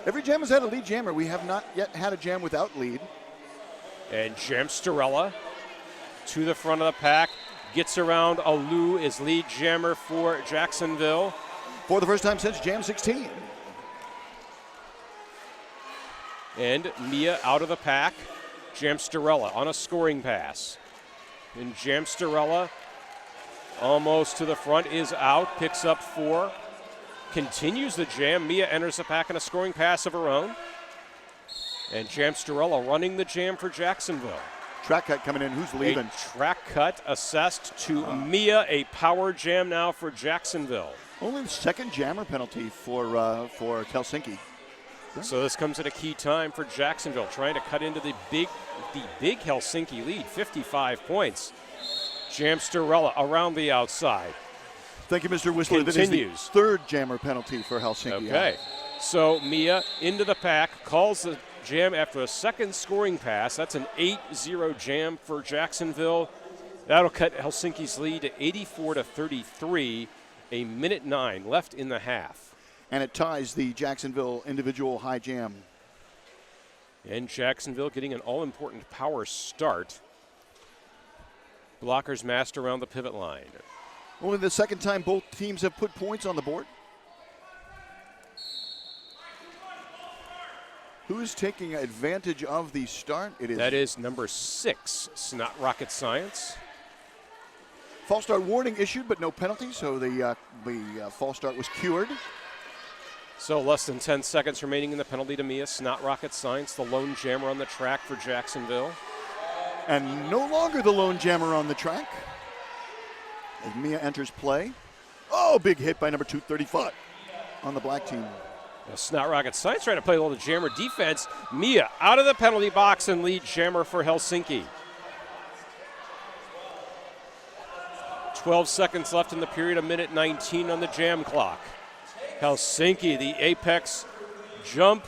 S2: Every jam has had a lead jammer. We have not yet had a jam without lead.
S1: And Jamsterella to the front of the pack. Gets around Alou is lead jammer for Jacksonville.
S2: For the first time since jam 16.
S1: And Mia out of the pack. Jamsterella on a scoring pass. And Jamsterella almost to the front is out. Picks up 4. Continues the jam. Mia enters the pack on a scoring pass of her own. And Jamsterella running the jam for Jacksonville.
S2: Track cut coming in. Who's leaving?
S1: A track cut assessed to Mia. A power jam now for Jacksonville.
S2: Only the second jammer penalty for Helsinki.
S1: So this comes at a key time for Jacksonville, trying to cut into the big Helsinki lead, 55 points. Jamsterella around the outside.
S2: Thank you, Mr. Whistler.
S1: Continues.
S2: That is the third jammer penalty for Helsinki.
S1: Okay. So Mia into the pack, calls the jam after a second scoring pass. That's an 8-0 jam for Jacksonville. That'll cut Helsinki's lead to 84-33, a minute 9 left in the half.
S2: And it ties the Jacksonville individual high jam.
S1: And Jacksonville getting an all-important power start. Blockers massed around the pivot line.
S2: Only the second time both teams have put points on the board. Who's taking advantage of the start?
S1: That is number 6, Snot Rocket Science.
S2: False start warning issued, but no penalty, so the false start was cured.
S1: So less than 10 seconds remaining in the penalty to Mia. Snot Rocket Science, the lone jammer on the track for Jacksonville.
S2: And no longer the lone jammer on the track as Mia enters play. Oh, big hit by number 235 on the black team.
S1: Now, Snot Rocket Science trying to play a little jammer defense. Mia out of the penalty box and lead jammer for Helsinki. 12 seconds left in the period, a minute 19 on the jam clock. Helsinki, the apex jump,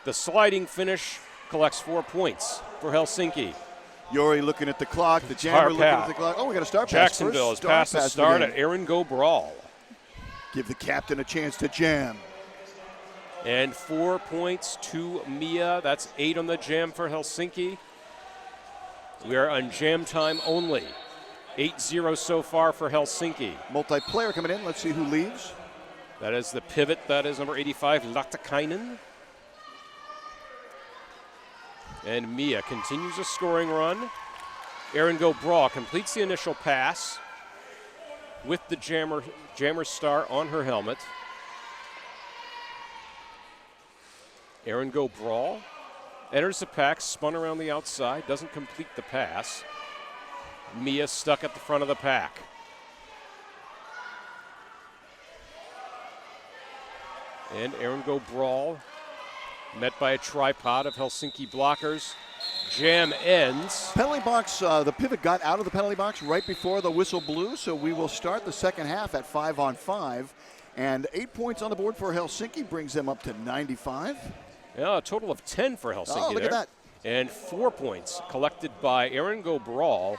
S1: the sliding finish, collects 4 points for Helsinki.
S2: Yori looking at the clock, the jammer looking at the clock. Oh, we got a start pass.
S1: Jacksonville has passed the start at Aaron Go Brawl.
S2: Give the captain a chance to jam.
S1: And 4 points to Mia. That's 8 on the jam for Helsinki. We are on jam time only. 8-0 so far for Helsinki.
S2: Multiplayer coming in. Let's see who leaves.
S1: That is the pivot. That is number 85, Lahtakainen. And Mia continues a scoring run. Aaron Go Brawl completes the initial pass with the jammer star on her helmet. Aaron Go Brawl enters the pack, spun around the outside, doesn't complete the pass. Mia stuck at the front of the pack. And Aaron Go Brawl met by a tripod of Helsinki blockers. Jam ends.
S2: Penalty box, the pivot got out of the penalty box right before the whistle blew, so we will start the second half at 5-on-5. And 8 points on the board for Helsinki brings them up to 95.
S1: Yeah, a total of 10 for Helsinki.
S2: Oh, look at that.
S1: And 4 points collected by Aaron Go Brawl.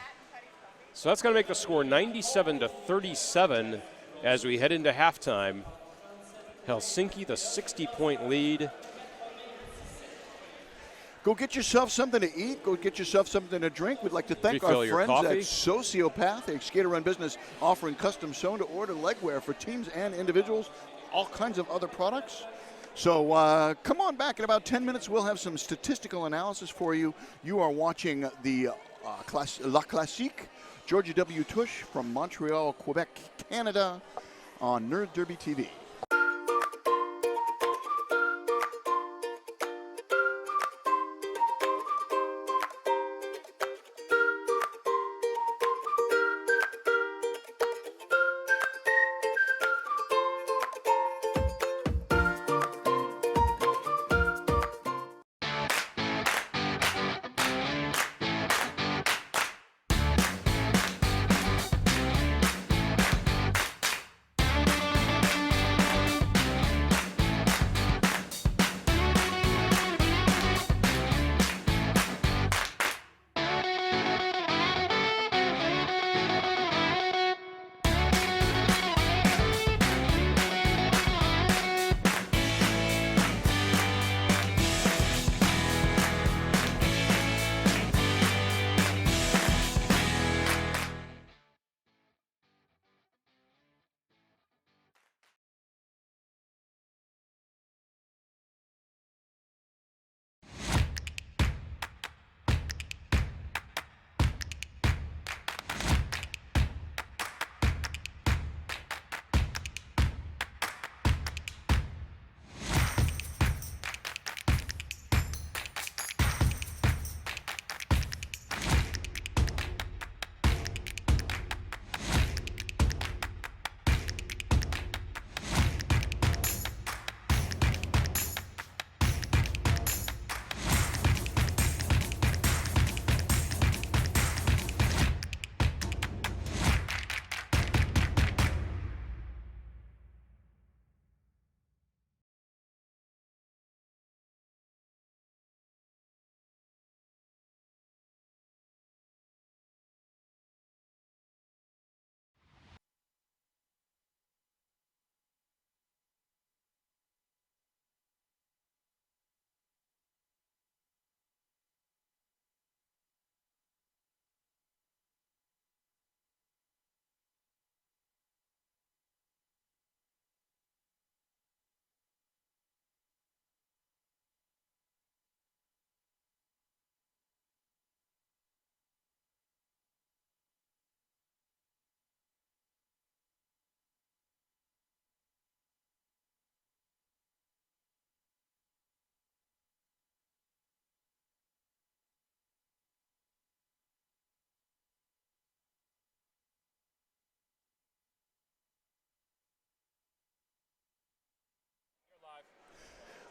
S1: So that's going to make the score 97-37 as we head into halftime. Helsinki, the 60-point lead.
S2: Go get yourself something to eat. Go get yourself something to drink. We'd like to thank
S1: Refill
S2: our
S1: your
S2: friends
S1: coffee.
S2: at Sociopath, a skater-run business offering custom sewn to order legwear for teams and individuals, all kinds of other products. So come on back. In about 10 minutes, we'll have some statistical analysis for you. You are watching the La Classique Georgia W Tush from Montreal, Quebec, Canada on Nerd Derby TV.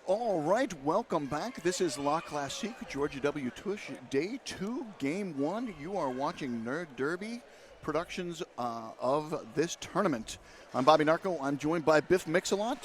S2: All right, welcome back. This is La Classique Georgia W Tush, Day 2, Game 1. You are watching Nerd Derby productions of this tournament. I'm Bobby Narco. I'm joined by Biff Mixalot.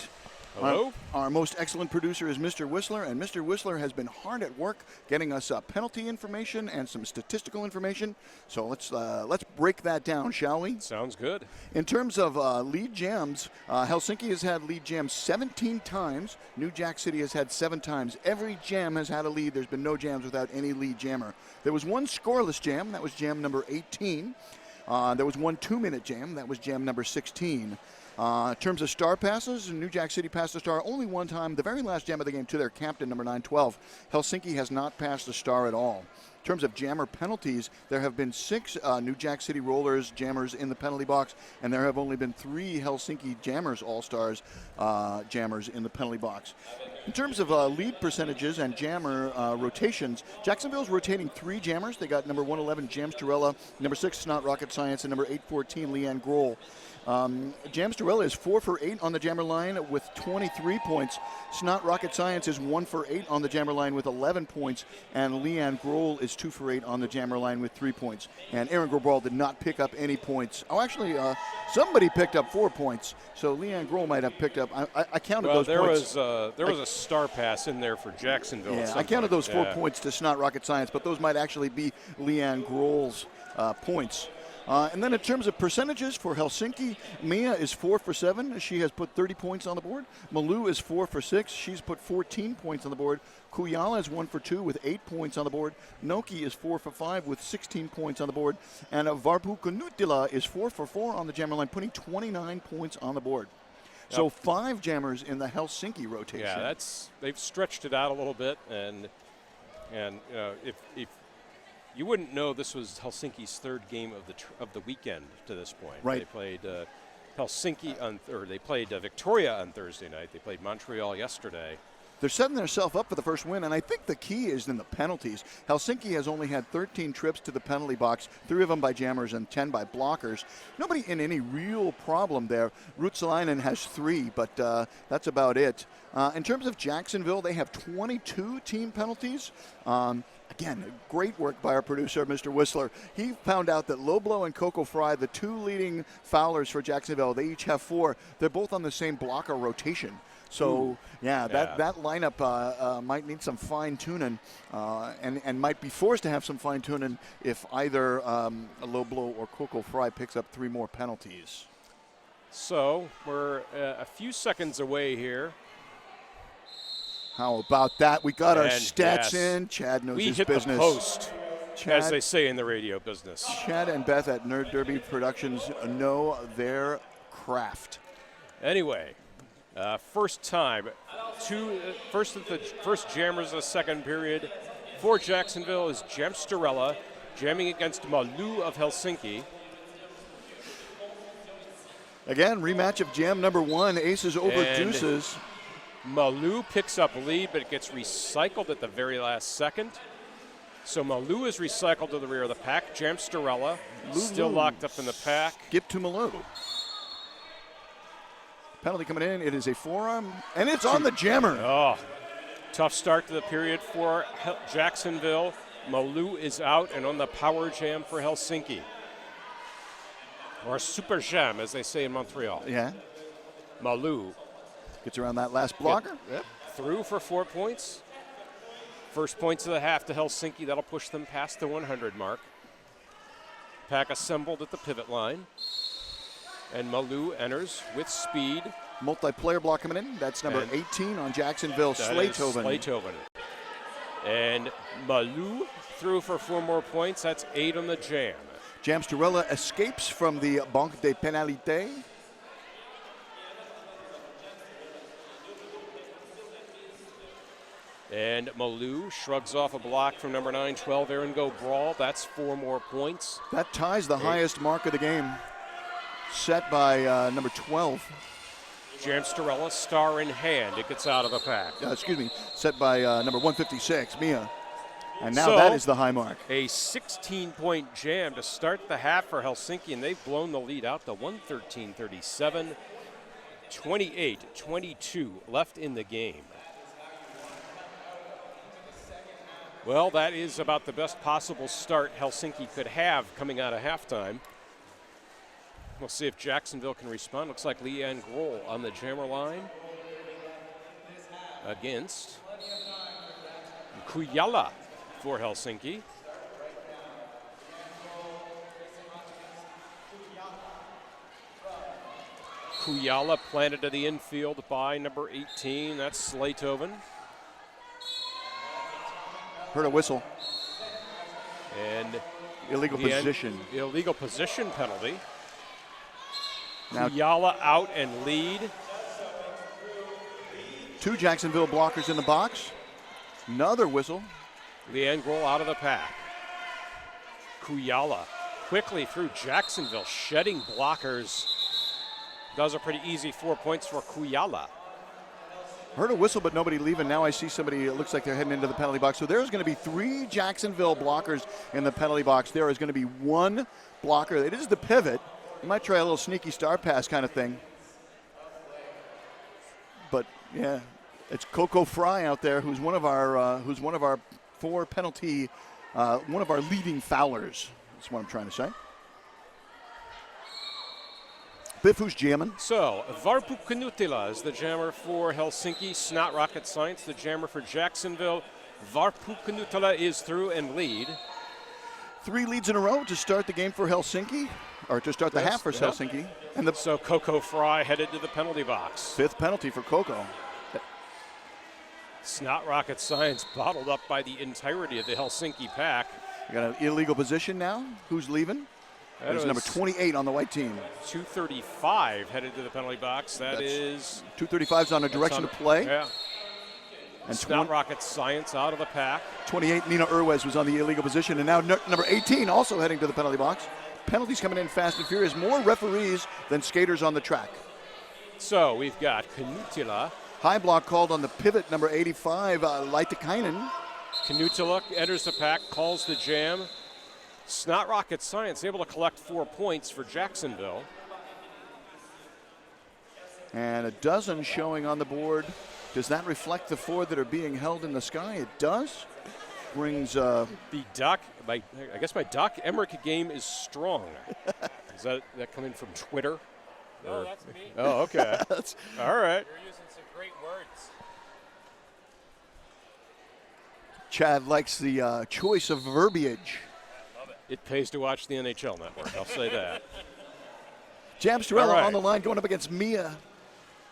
S1: Hello.
S2: Our most excellent producer is Mr. Whistler, and Mr. Whistler has been hard at work getting us penalty information and some statistical information. So let's break that down, shall we?
S1: Sounds good.
S2: In terms of lead jams, Helsinki has had lead jams 17 times. New Jack City has had 7 times. Every jam has had a lead. There's been no jams without any lead jammer. There was one scoreless jam. That was jam number 18. There was one 2-minute jam. That was jam number 16. In terms of star passes, New Jack City passed a star only one time, the very last jam of the game, to their captain, number 912. Helsinki has not passed a star at all. In terms of jammer penalties, there have been 6 New Jack City Rollers jammers in the penalty box, and there have only been 3 Helsinki jammers, all-stars jammers in the penalty box. In terms of lead percentages and jammer rotations, Jacksonville's rotating 3 jammers. They got number 111, Jamstarella, number 6, Snot Rocket Science, and number 814, Leanne Grohl. Jamstarella is 4 for 8 on the jammer line with 23 points. Snot Rocket Science is 1 for 8 on the jammer line with 11 points. And Leanne Grohl is 2 for 8 on the jammer line with 3 points. And Aaron Grobral did not pick up any points. Oh, actually, somebody picked up 4 points. So Leanne Grohl might have picked up. I counted those points.
S1: There was a star pass in there for Jacksonville.
S2: Yeah, I counted those 4 points to Snot Rocket Science, but those might actually be Leanne Grohl's points. And then in terms of percentages for Helsinki, Mia is 4 for 7. She has put 30 points on the board. Malou is 4 for 6. She's put 14 points on the board. Kujala is 1 for 2 with 8 points on the board. Noki is 4 for 5 with 16 points on the board. And Varpu Kanutila is 4 for 4 on the jammer line, putting 29 points on the board. Yep. So 5 jammers in the Helsinki rotation.
S1: Yeah, they've stretched it out a little bit, and if you wouldn't know this was Helsinki's 3rd game of the weekend to this point.
S2: Right.
S1: They played they played Victoria on Thursday night. They played Montreal yesterday.
S2: They're setting themselves up for the first win, and I think the key is in the penalties. Helsinki has only had 13 trips to the penalty box, 3 of them by jammers and 10 by blockers. Nobody in any real problem there. Ruotsalainen has 3, but that's about it. In terms of Jacksonville, they have 22 team penalties. Again, great work by our producer, Mr. Whistler. He found out that Loblo and Coco Fry, the 2 leading foulers for Jacksonville, they each have 4. They're both on the same blocker rotation. So, that lineup might need some fine-tuning and might be forced to have some fine-tuning if either Loblo or Coco Fry picks up 3 more penalties.
S1: So we're a few seconds away here.
S2: How about that? We got our stats in. Chad knows his business.
S1: We hit the post, as they say in the radio business.
S2: Chad and Beth at Nerd Derby Productions know their craft.
S1: Anyway, first time, first jammers of the second period for Jacksonville is Jamstarella jamming against Malou of Helsinki.
S2: Again, rematch of jam number 1, aces over deuces.
S1: Malou picks up lead, but it gets recycled at the very last second. So Malou is recycled to the rear of the pack. Jamstarella still locked up in the pack.
S2: Skip to Malou. Penalty coming in. It is a forearm, and it's on the jammer.
S1: Oh, tough start to the period for Jacksonville. Malou is out and on the power jam for Helsinki. Or super jam, as they say in Montreal.
S2: Yeah.
S1: Malou
S2: gets around that last blocker.
S1: Yep. Through for 4 points. First points of the half to Helsinki. That'll push them past the 100 mark. Pack assembled at the pivot line. And Malou enters with speed.
S2: Multiplayer block coming in. That's number 18 on Jacksonville, Slaytoven.
S1: And Malou through for 4 more points. That's 8 on the jam.
S2: Jamstarella escapes from the Banque des Pénalités.
S1: And Malou shrugs off a block from number 912, Aaron Grobral. That's 4 more points.
S2: That ties the highest mark of the game, set by number 12.
S1: Jamstarella, star in hand. It gets out of the pack.
S2: Set by number 156, Mia. And now that is the high mark.
S1: A 16-point jam to start the half for Helsinki, and they've blown the lead out to 113-37. 28-22 left in the game. Well, that is about the best possible start Helsinki could have coming out of halftime. We'll see if Jacksonville can respond. Looks like Leanne Grohl on the jammer line against Kujala for Helsinki. Kujala planted to the infield by number 18. That's Slaytoven.
S2: Heard a whistle.
S1: And
S2: illegal position.
S1: Illegal position penalty.
S2: Now
S1: Kujala out and lead.
S2: 2 Jacksonville blockers in the box. Another whistle.
S1: Leanne Grohl out of the pack. Kujala quickly through Jacksonville, shedding blockers. Does a pretty easy 4 points for Kujala.
S2: Heard a whistle, but nobody leaving. Now I see somebody, it looks like they're heading into the penalty box. So there's going to be 3 Jacksonville blockers in the penalty box. There is going to be 1 blocker. It is the pivot. You might try a little sneaky star pass kind of thing. But yeah, it's Coco Fry out there, who's one of our 4 penalty, one of our leading foulers. That's what I'm trying to say. Biff, who's jamming?
S1: So, Varpu Knutila is the jammer for Helsinki. Snot Rocket Science, the jammer for Jacksonville. Varpu Knutila is through and lead.
S2: 3 leads in a row to start the game for Helsinki, or to start the half for Helsinki. And
S1: so Coco Fry headed to the penalty box.
S2: 5th penalty for Coco.
S1: Snot Rocket Science bottled up by the entirety of the Helsinki pack.
S2: We got an illegal position now. Who's leaving? That is number 28 on the white team.
S1: 235 headed to the penalty box. That's
S2: 235's on a direction of play.
S1: Yeah.
S2: And
S1: Snot Rocket Science out of the pack.
S2: 28, Nina Urwez was on the illegal position. And now number 18 also heading to the penalty box. Penalties coming in fast and furious. More referees than skaters on the track.
S1: So we've got Knutila.
S2: High block called on the pivot, number 85, Laitikainen.
S1: Knutila enters the pack, calls the jam. Snot Rocket Science able to collect 4 points for Jacksonville.
S2: And a dozen showing on the board. Does that reflect the 4 that are being held in the sky? It does. Brings
S1: the Doc. I guess my Doc Emmerich game is strong. Is that coming from Twitter?
S3: No, that's me.
S1: Oh, okay. All right.
S3: You're using some great words.
S2: Chad likes the choice of verbiage.
S1: It pays to watch the NHL Network, I'll say that.
S2: Jam Storella
S1: right.
S2: on the line going up against Mia.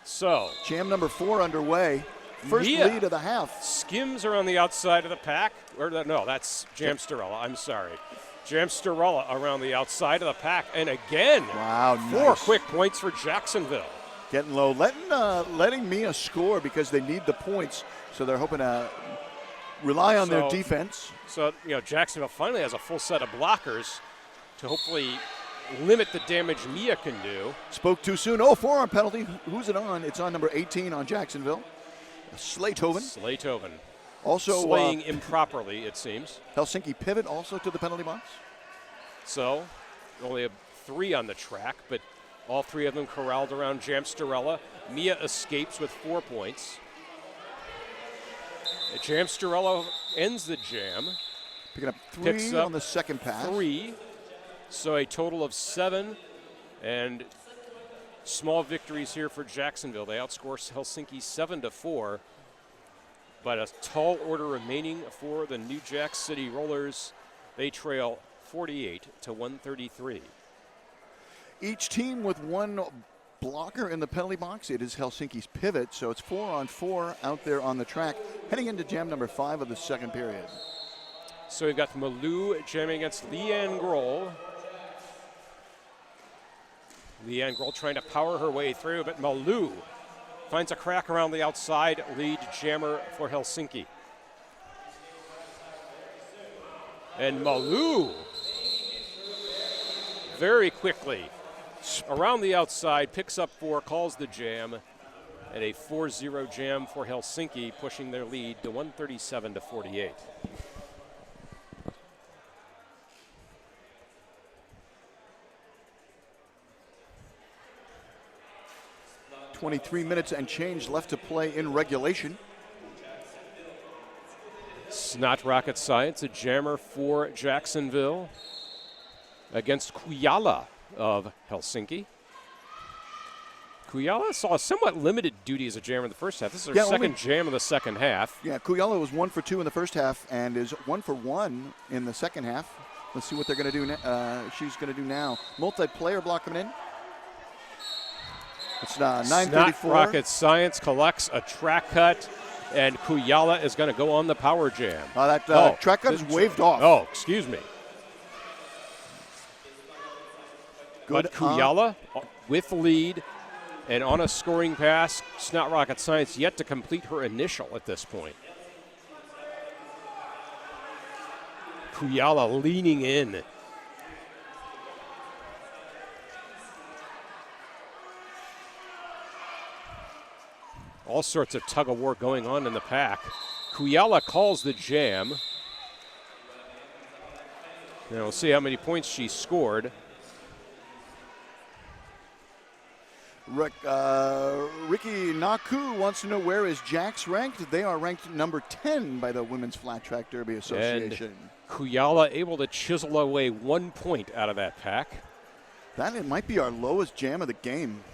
S1: So,
S2: Jam number 4 underway. First
S1: Mia
S2: lead of the half.
S1: Skims are on the outside of the pack. No, that's Jam Storella. I'm sorry. Jam Storella around the outside of the pack. And again,
S2: wow,
S1: 4
S2: nice.
S1: quick points for Jacksonville.
S2: Getting low. Letting Mia score because they need the points. So they're hoping to rely on their defense.
S1: So, Jacksonville finally has a full set of blockers to hopefully limit the damage Mia can do.
S2: Spoke too soon. Oh, forearm penalty. Who's it on? It's on number 18 on Jacksonville. Slaytoven. Also
S1: slaying improperly, it seems.
S2: Helsinki pivot also to the penalty box.
S1: So, only have 3 on the track, but all 3 of them corralled around Jam Storella. Mia escapes with 4 points. Jam Storella ends the jam.
S2: Picking up 3 on the second pass.
S1: 3. So a total of 7. And small victories here for Jacksonville. They outscore Helsinki 7-4. But a tall order remaining for the New Jack City Rollers. They trail 48-133.
S2: Each team with 1 blocker in the penalty box. It is Helsinki's pivot, so it's 4-on-4 out there on the track, heading into jam number 5 of the second period.
S1: So we've got Malou jamming against Leanne Grohl. Leanne Grohl trying to power her way through, but Malou finds a crack around the outside, lead jammer for Helsinki. And Malou very quickly around the outside, picks up 4, calls the jam, and a 4-0 jam for Helsinki, pushing their lead to 137-48. Snot Rocket Science, a jammer for Jacksonville, against Kujala of Helsinki. Kujala saw somewhat limited duty as a jammer in the first half. This is her second jam of the second half.
S2: Yeah, Kujala was 1 for 2 in the first half and is 1 for 1 in the second half. Let's see what they're going to do. She's going to do now. Multiplayer block coming in. It's 9:34.
S1: Snot Rocket Science collects a track cut, and Kujala is going to go on the power jam.
S2: That track cut is waved off.
S1: Oh, excuse me.
S2: Good.
S1: But Kujala with lead and on a scoring pass. Snot Rocket Science yet to complete her initial at this point. Kujala leaning in. All sorts of tug of war going on in the pack. Kujala calls the jam. Now we'll see how many points she scored.
S2: Ricky Naku wants to know, where is Jax ranked? They are ranked number 10 by the Women's Flat Track Derby Association.
S1: And Kujala able to chisel away 1 point out of that pack.
S2: It might be our lowest jam of the game.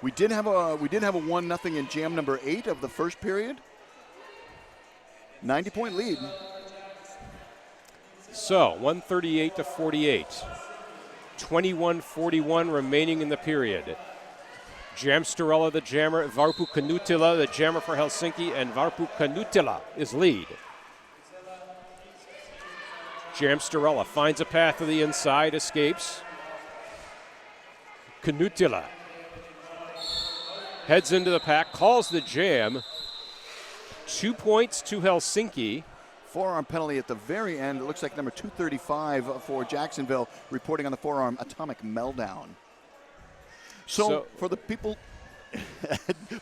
S2: We did have a 1-0 in jam number 8 of the first period. 90-point lead.
S1: So 138 to 48. 21-41 remaining in the period. Jamsterella, the jammer, Varpu Kanutila, the jammer for Helsinki, and Varpu Kanutila is lead. Jamsterella finds a path to the inside, escapes. Kanutila heads into the pack, calls the jam. 2 points to Helsinki.
S2: Forearm penalty at the very end. It looks like number 235 for Jacksonville, reporting on the forearm atomic meltdown. So for the people,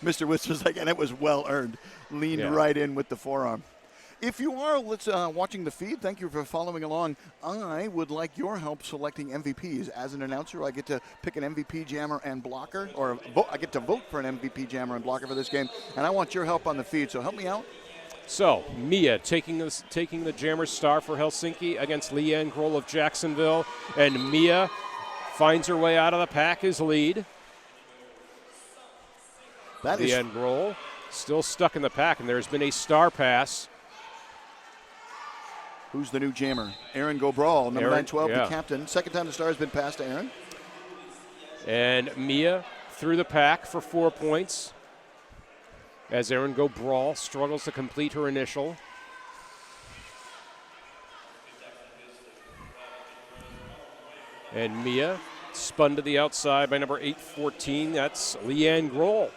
S2: Mr. Whistler's like, and it was well earned. Leaned right in with the forearm. If you are watching the feed, thank you for following along. I would like your help selecting MVPs. As an announcer, I get to pick an MVP jammer and blocker, or I get to vote for an MVP jammer and blocker for this game, and I want your help on the feed, so help me out.
S1: So Mia taking the jammer star for Helsinki against Leanne Grohl of Jacksonville, and Mia finds her way out of the pack as lead. Leanne Grohl still stuck in the pack, and there's been a star pass.
S2: Who's the new jammer? Aaron Gobral, number 912, the captain. Second time the star has been passed to Aaron.
S1: And Mia through the pack for 4 points as Aaron Gobral struggles to complete her initial. And Mia spun to the outside by number 814. That's Leanne Grohl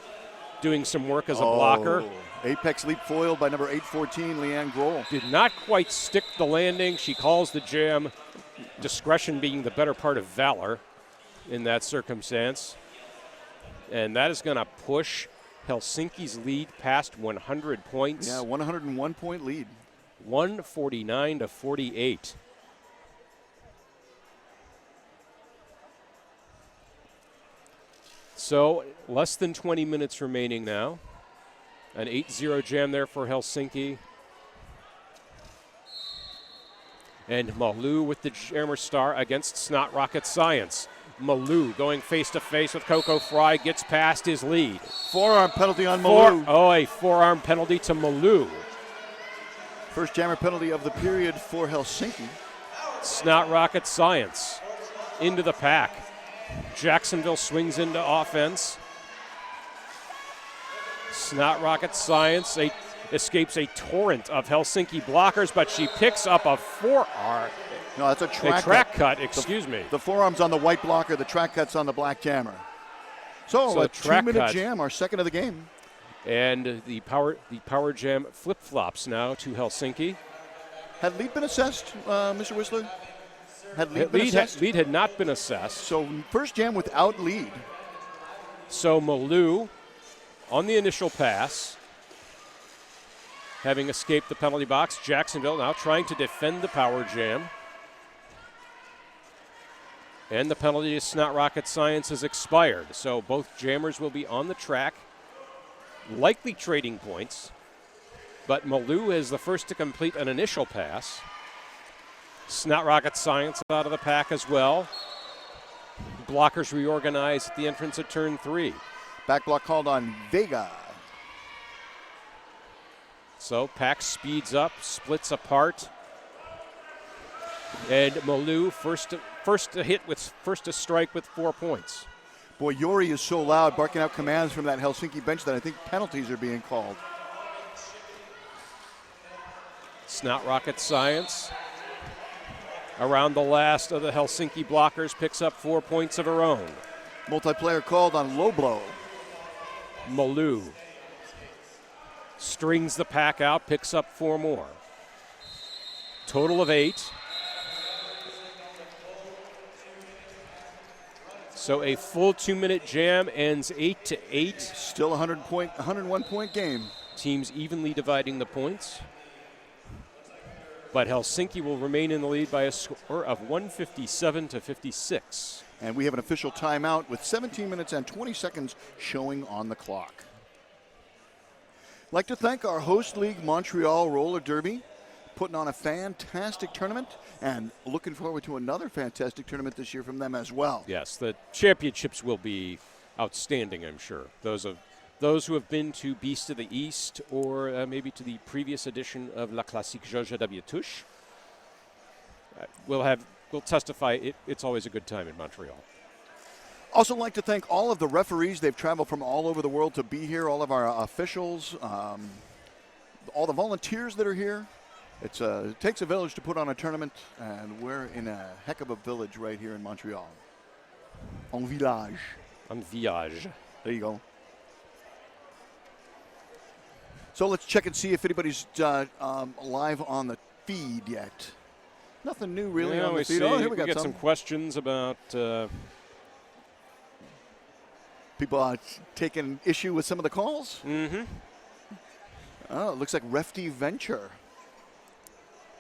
S1: doing some work as a blocker.
S2: Apex leap foiled by number 814, Leanne Grohl.
S1: Did not quite stick the landing. She calls the jam, discretion being the better part of valor in that circumstance. And that is going to push Helsinki's lead past 100 points.
S2: Yeah, 101-point lead.
S1: 149 to 48. So less than 20 minutes remaining now. An 8-0 jam there for Helsinki. And Malou with the jammer star against Snot Rocket Science. Malou going face-to-face with Coco Fry, gets past his lead.
S2: Forearm penalty on Malou.
S1: A forearm penalty to Malou.
S2: First jammer penalty of the period for Helsinki.
S1: Snot Rocket Science into the pack. Jacksonville swings into offense. Snot Rocket Science escapes a torrent of Helsinki blockers, but she picks up a forearm.
S2: No, that's a track
S1: cut. Excuse me.
S2: The forearm's on the white blocker. The track cut's on the black jammer. So a 2-minute jam, our second of the game.
S1: And the power jam flip-flops now to Helsinki.
S2: Had lead been assessed, Mr. Whistler? Had lead been assessed?
S1: Lead had not been assessed.
S2: So first jam without lead.
S1: So Malou on the initial pass, having escaped the penalty box. Jacksonville now trying to defend the power jam. And the penalty to Snot Rocket Science has expired. So both jammers will be on the track, likely trading points. But Malou is the first to complete an initial pass. Snot Rocket Science out of the pack as well. Blockers reorganize at the entrance of turn 3.
S2: Back block called on Vega.
S1: So pack speeds up, splits apart. And Malou first to strike with 4 points.
S2: Boy, Yori is so loud, barking out commands from that Helsinki bench that I think penalties are being called.
S1: Snot Rocket Science, around the last of the Helsinki blockers, picks up 4 points of her own.
S2: Multiplayer called on low blow.
S1: Malou strings the pack out, picks up 4 more. Total of 8. So a full 2-minute jam ends 8-8.
S2: Still a 101-point game.
S1: Teams evenly dividing the points. But Helsinki will remain in the lead by a score of 157-56.
S2: And we have an official timeout with 17 minutes and 20 seconds showing on the clock. I'd like to thank our host league, Montreal Roller Derby, putting on a fantastic tournament, and looking forward to another fantastic tournament this year from them as well.
S1: Yes, the championships will be outstanding, I'm sure. Those who have been to Beast of the East or maybe to the previous edition of La Classique Georgia W Tush will testify it's always a good time in Montreal.
S2: Also like to thank all of the referees. They've traveled from all over the world to be here, all of our officials, all the volunteers that are here. It takes a village to put on a tournament, and we're in a heck of a village right here in Montreal. En village.
S1: En village.
S2: There you go. So let's check and see if anybody's live on the feed yet. Nothing new really on the feed.
S1: Oh,
S2: here
S1: we got some questions about
S2: people taking issue with some of the calls.
S1: Mm-hmm.
S2: Oh, it looks like Refty Venture.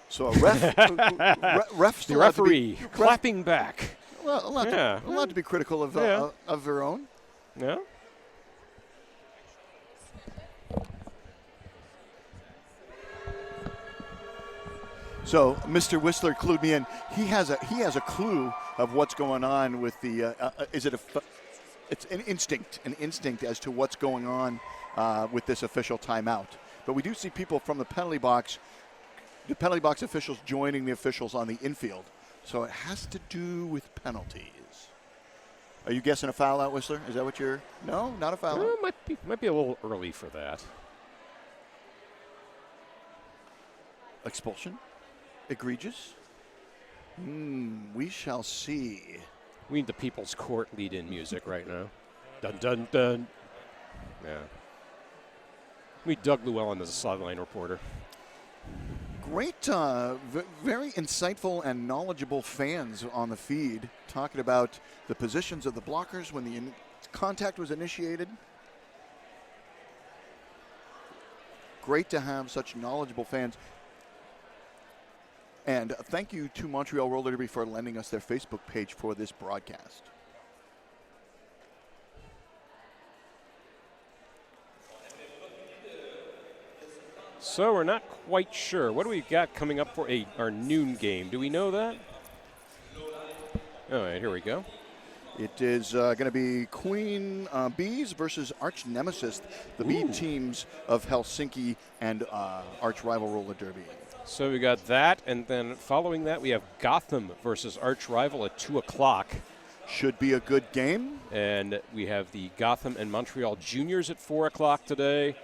S2: So a ref
S1: the referee clapping back.
S2: Well, allowed to be critical of their own.
S1: Yeah.
S2: So Mr. Whistler clued me in. He has a clue of what's going on with the. It's an instinct as to what's going on with this official timeout. But we do see people from the penalty box officials joining the officials on the infield. So it has to do with penalties. Are you guessing a foul out, Whistler? Is that what you're? No, not a foul out.
S1: Might be a little early for that.
S2: Expulsion? Egregious? We shall see.
S1: We need the People's Court lead-in music right now. Dun, dun, dun. Yeah. We need Doug Llewellyn as a sideline reporter.
S2: Great, very insightful and knowledgeable fans on the feed talking about the positions of the blockers when the contact was initiated. Great to have such knowledgeable fans. And thank you to Montreal Roller Derby for lending us their Facebook page for this broadcast.
S1: So we're not quite sure. What do we got coming up for our noon game? Do we know that? All right, here we go.
S2: It is going to be Queen Bees versus Arch Nemesis, the B teams of Helsinki and arch rival Roller Derby.
S1: So we got that, and then following that we have Gotham versus arch rival at 2 o'clock.
S2: Should be a good game.
S1: And we have the Gotham and Montreal Juniors at 4 o'clock today.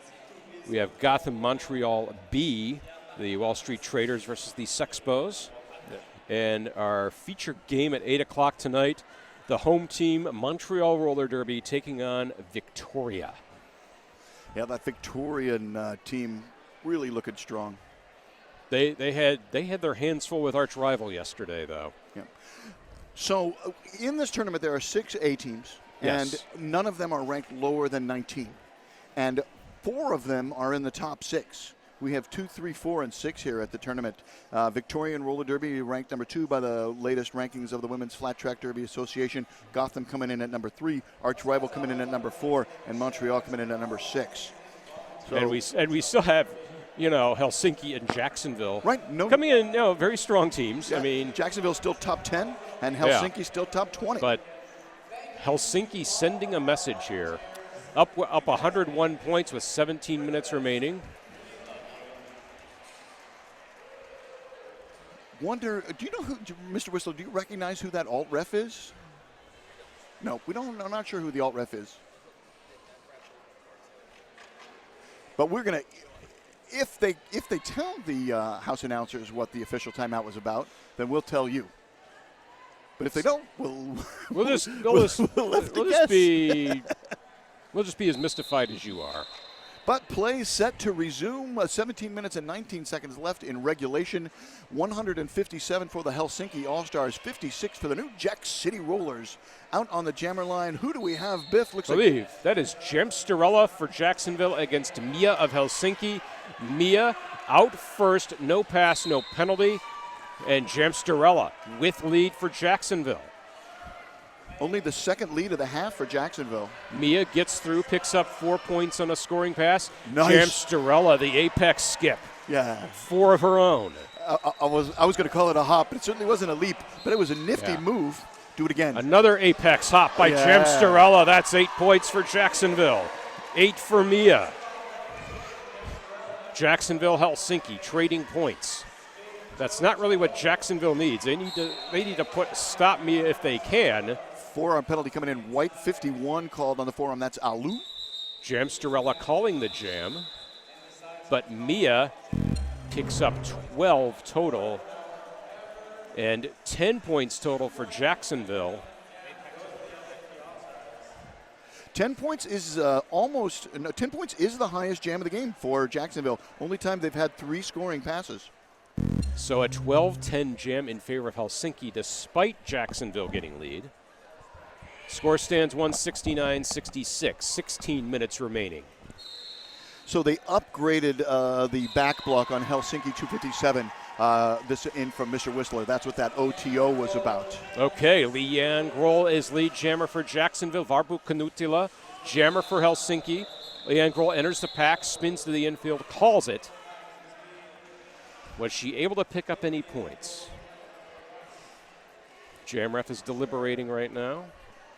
S1: We have Gotham Montreal B, the Wall Street Traders versus the Sexpos. And our feature game at 8 o'clock tonight, the home team Montreal Roller Derby taking on Victoria.
S2: Yeah, that Victorian team really looking strong.
S1: They had their hands full with arch rival yesterday, though.
S2: Yeah. So in this tournament, there are 6 A teams,
S1: yes,
S2: and none of them are ranked lower than 19. And 4 of them are in the top 6. We have 2, 3, 4, and 6 here at the tournament. Victorian Roller Derby ranked number 2 by the latest rankings of the Women's Flat Track Derby Association. Gotham coming in at number 3, Arch Rival coming in at number 4, and Montreal coming in at number 6. So
S1: and we still have Helsinki and Jacksonville.
S2: Right. No.
S1: Coming in, very strong teams.
S2: Yeah,
S1: I mean,
S2: Jacksonville's still top 10, and Helsinki still top 20.
S1: But Helsinki sending a message here. Up 101 points with 17 minutes remaining.
S2: Wonder, do you know who, Mr. Whistler, do you recognize who that alt ref is? No, we don't. I'm not sure who the alt ref is. But we're going to, if they tell the house announcers what the official timeout was about, then we'll tell you. But if they don't, we'll just
S1: be as mystified as you are.
S2: But play set to resume. 17 minutes and 19 seconds left in regulation. 157 for the Helsinki All-Stars, 56 for the New Jack City Rollers. Out on the jammer line, who do we have, Biff?
S1: I believe that is Jamsterella for Jacksonville against Mia of Helsinki. Mia out first, no pass, no penalty. And Jamsterella with lead for Jacksonville.
S2: Only the second lead of the half for Jacksonville.
S1: Mia gets through, picks up 4 points on a scoring pass.
S2: Nice.
S1: Jamsterella, the apex skip.
S2: Yeah.
S1: 4 of her own.
S2: I was going to call it a hop, but it certainly wasn't a leap. But it was a nifty move. Do it again.
S1: Another apex hop by Jamsterella. That's 8 points for Jacksonville. 8 for Mia. Jacksonville, Helsinki trading points. That's not really what Jacksonville needs. They need to stop Mia if they can.
S2: Forearm penalty coming in. White 51 called on the forearm. That's Alu.
S1: Jamsterella calling the jam. But Mia picks up 12 total and 10 points total for Jacksonville.
S2: 10 points is 10 points is the highest jam of the game for Jacksonville. Only time they've had 3 scoring passes.
S1: So a 12-10 jam in favor of Helsinki despite Jacksonville getting lead. Score stands 169-66, 16 minutes remaining.
S2: So they upgraded the back block on Helsinki 257. This in from Mr. Whistler. That's what that OTO was about.
S1: Okay, Leanne Grohl is lead jammer for Jacksonville. Varbu Kanutila, jammer for Helsinki. Leanne Grohl enters the pack, spins to the infield, calls it. Was she able to pick up any points? Jam ref is deliberating right now.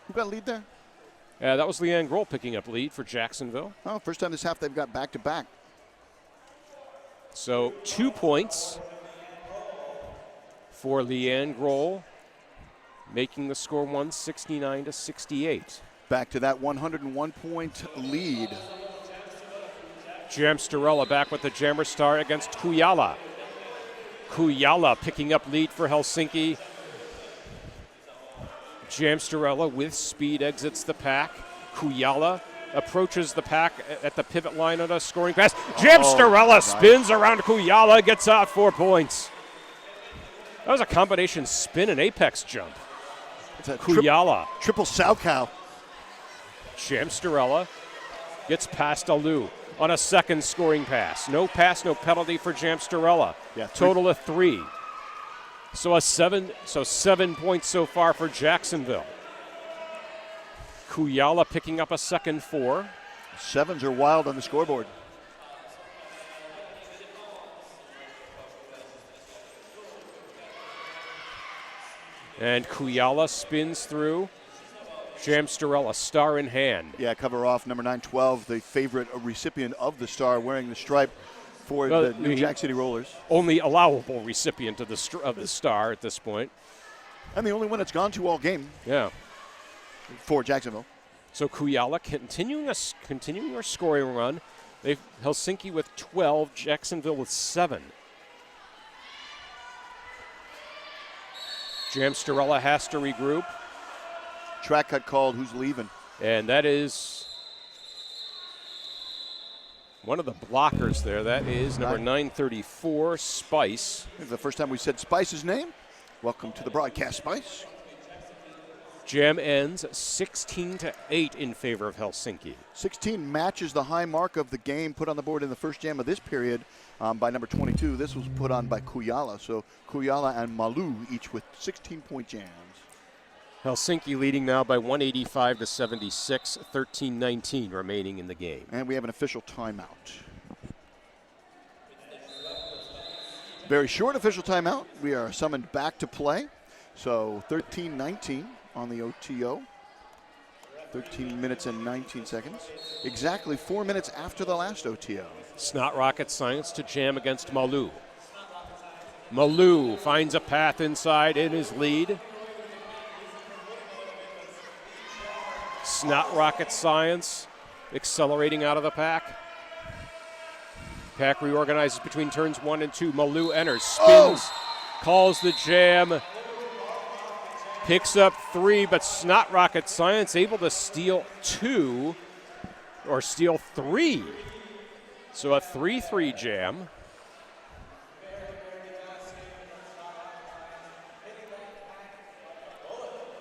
S2: Who got lead there?
S1: That was Leanne Grohl picking up lead for Jacksonville.
S2: Oh, first time this half they've got back-to-back.
S1: So 2 points for Leanne Grohl, making the score 169-68.
S2: Back to that 101-point lead.
S1: Jamsterella back with the jammer star against Kujala. Kujala picking up lead for Helsinki. Jamsterella with speed exits the pack. Kujala approaches the pack at the pivot line on a scoring pass. Jamsterella spins around Kujala, gets out 4 points. That was a combination spin and apex jump.
S2: It's a
S1: Kujala.
S2: Triple sow cow.
S1: Jamsterella gets past Alu on a second scoring pass. No pass, no penalty for Jamsterella.
S2: Yeah,
S1: total of 3. So 7 points so far for Jacksonville. Kujala picking up a second 4.
S2: 7s are wild on the scoreboard.
S1: And Kujala spins through. Jamsterella, star in hand.
S2: Yeah, cover off number 912, the favorite recipient of the star, wearing the stripe for the New Jack City Rollers.
S1: Only allowable recipient of the star at this point.
S2: And the only one that's gone to all game.
S1: Yeah.
S2: For Jacksonville.
S1: So Kujala continuing our scoring run. They've Helsinki with 12, Jacksonville with 7. Jamsterella has to regroup.
S2: Track cut called. Who's leaving?
S1: And that is one of the blockers there. That is number 934, Spice.
S2: This is the first time we said Spice's name. Welcome to the broadcast, Spice.
S1: Jam ends 16-8 in favor of Helsinki.
S2: 16 matches the high mark of the game put on the board in the first jam of this period by number 22. This was put on by Kujala. So Kujala and Malu each with 16-point jams.
S1: Helsinki leading now by 185-76, 13-19 remaining in the game.
S2: And we have an official timeout. Very short official timeout. We are summoned back to play. So 13-19 on the OTO. 13 minutes and 19 seconds. Exactly 4 minutes after the last OTO.
S1: It's not rocket science to jam against Malou. Malou finds a path inside in his lead. It's not rocket science, accelerating out of the pack. Pack reorganizes between turns 1 and 2. Malou enters, spins, calls the jam, picks up 3, but Snot Rocket Science able to steal 2 or steal 3. So a 3-3 jam.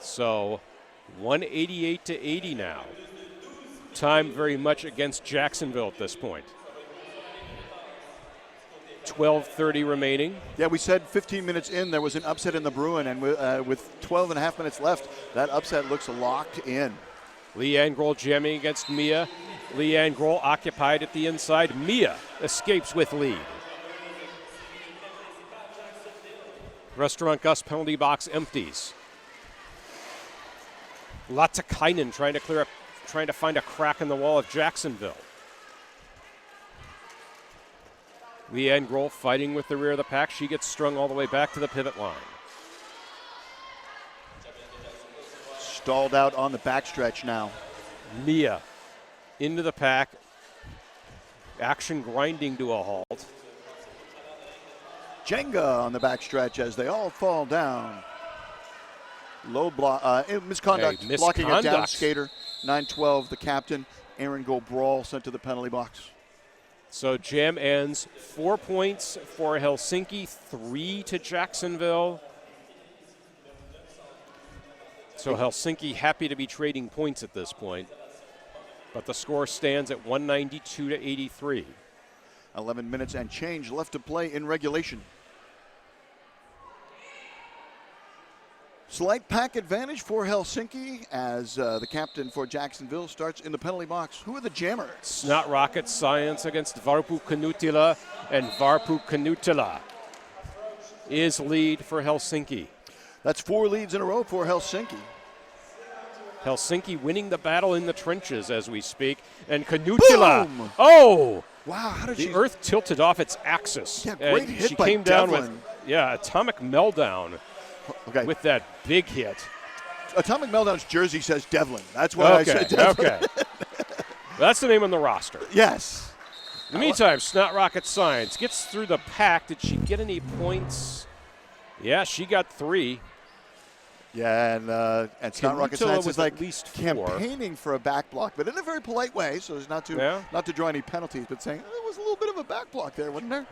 S1: So 188 to 80 now. Time very much against Jacksonville at this point. 12:30 remaining.
S2: Yeah, we said 15 minutes in there was an upset in the Bruin, and with 12 and a half minutes left, that upset looks locked in.
S1: Leanne Grohl jamming against Mia. Leanne Grohl occupied at the inside. Mia escapes with lead. Restaurant Gus penalty box empties. Latakainen trying to find a crack in the wall of Jacksonville. Leanne Grohl fighting with the rear of the pack. She gets strung all the way back to the pivot line.
S2: Stalled out on the backstretch now.
S1: Mia into the pack. Action grinding to a halt.
S2: Jenga on the backstretch as they all fall down. Low block, misconduct, blocking a down skater. 9-12, the captain. Aaron Gold-Brawl sent to the penalty box.
S1: So jam ends 4 points for Helsinki, 3 to Jacksonville. So Helsinki happy to be trading points at this point. But the score stands at 192 to 83.
S2: 11 minutes and change left to play in regulation. Slight pack advantage for Helsinki as the captain for Jacksonville starts in the penalty box. Who are the jammers?
S1: It's not rocket science against Varpu Kanutila, and Varpu Kanutila is lead for Helsinki.
S2: That's 4 leads in a row for Helsinki.
S1: Helsinki winning the battle in the trenches as we speak, and Kanutila.
S2: Boom!
S1: Oh!
S2: Wow, how did
S1: the
S2: she?
S1: earth tilted off its axis.
S2: Yeah, great
S1: and
S2: hit
S1: she
S2: by
S1: came down
S2: Devlin.
S1: with atomic meltdown with that big hit.
S2: Atomic Meltdown's jersey says Devlin. That's why I said Devlin.
S1: Okay. That's the name on the roster.
S2: Yes.
S1: In the meantime, Snot Rocket Science gets through the pack. Did she get any points? Yeah, she got 3.
S2: Yeah, and Snot Rocket Science is like
S1: at least 4.
S2: campaigning for a back block, but in a very polite way, so as not to draw any penalties, but saying there was a little bit of a back block there, wasn't there?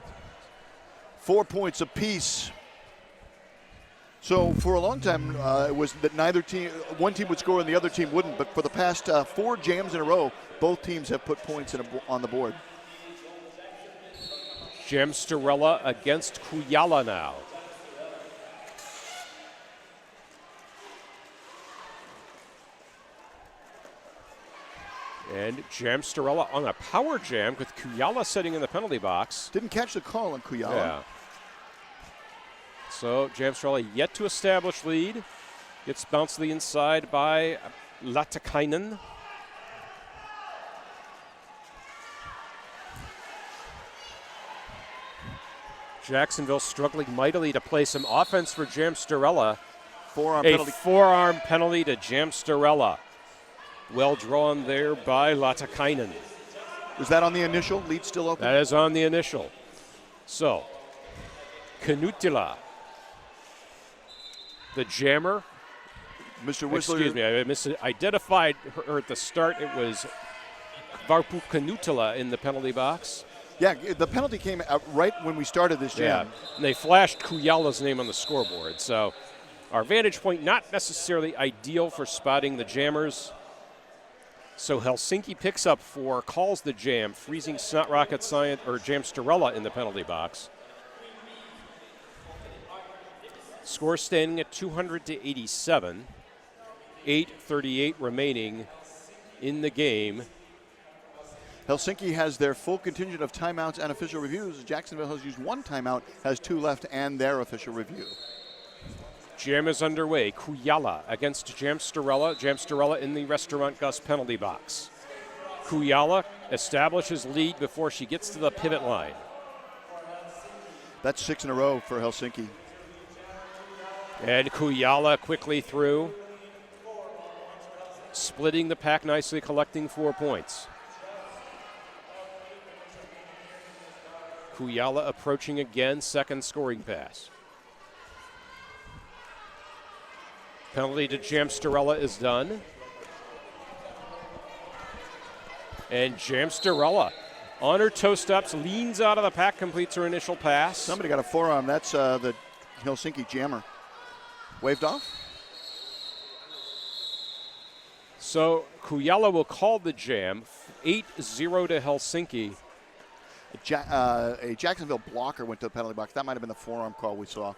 S2: 4 points apiece. So for a long time, it was that one team would score and the other team wouldn't. But for the past 4 jams in a row, both teams have put points on the board.
S1: Jamsterella against Kuyala now. And Jamsterella on a power jam with Kuyala sitting in the penalty box.
S2: Didn't catch the call on Kuyala.
S1: Yeah. So Jamsterella yet to establish lead. Gets bounced to the inside by Latakainen. Jacksonville struggling mightily to play some offense for Jamsterella. Forearm penalty to Jamsterella. Well drawn there by Latakainen.
S2: Was that on the initial? Lead still open?
S1: That is on the initial. So, Kanutila, the jammer.
S2: Mr. Whistler.
S1: Excuse me, I misidentified her at the start. It was Varpu Kanutila in the penalty box.
S2: Yeah, the penalty came out right when we started this jam.
S1: Yeah, and they flashed Kuyala's name on the scoreboard. So our vantage point not necessarily ideal for spotting the jammers. So Helsinki picks up 4, calls the jam, freezing Snot Rocket Science or Jamsterella in the penalty box. Score standing at 200 to 87. 8:38 remaining in the game.
S2: Helsinki has their full contingent of timeouts and official reviews. Jacksonville has used 1 timeout, has 2 left, and their official review.
S1: Jam is underway. Kujala against Jamsterella. Jamsterella in the Restaurant Gus penalty box. Kujala establishes lead before she gets to the pivot line.
S2: That's 6 in a row for Helsinki.
S1: And Kujala quickly through. Splitting the pack nicely, collecting 4 points. Kujala approaching again, second scoring pass. Penalty to Jamsterella is done. And Jamsterella on her toe steps, leans out of the pack, completes her initial pass.
S2: Somebody got a forearm. That's the Helsinki jammer. Waved off.
S1: So Kujala will call the jam, 8-0 to Helsinki.
S2: A Jacksonville blocker went to the penalty box. That might have been the forearm call we saw.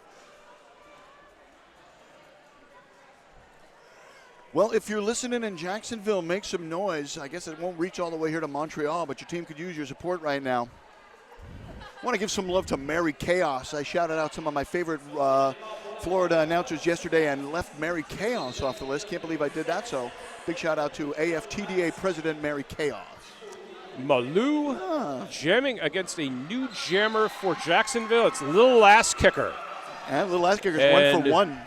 S2: Well, if you're listening in Jacksonville, make some noise. I guess it won't reach all the way here to Montreal, but your team could use your support right now. I want to give some love to Mary Chaos. I shouted out some of my favorite Florida announcers yesterday and left Mary Chaos off the list. Can't believe I did that, so big shout out to AFTDA President Mary Chaos.
S1: Malou jamming against a new jammer for Jacksonville. It's Little Ass Kicker.
S2: And Little Ass Kicker's 1 for 1.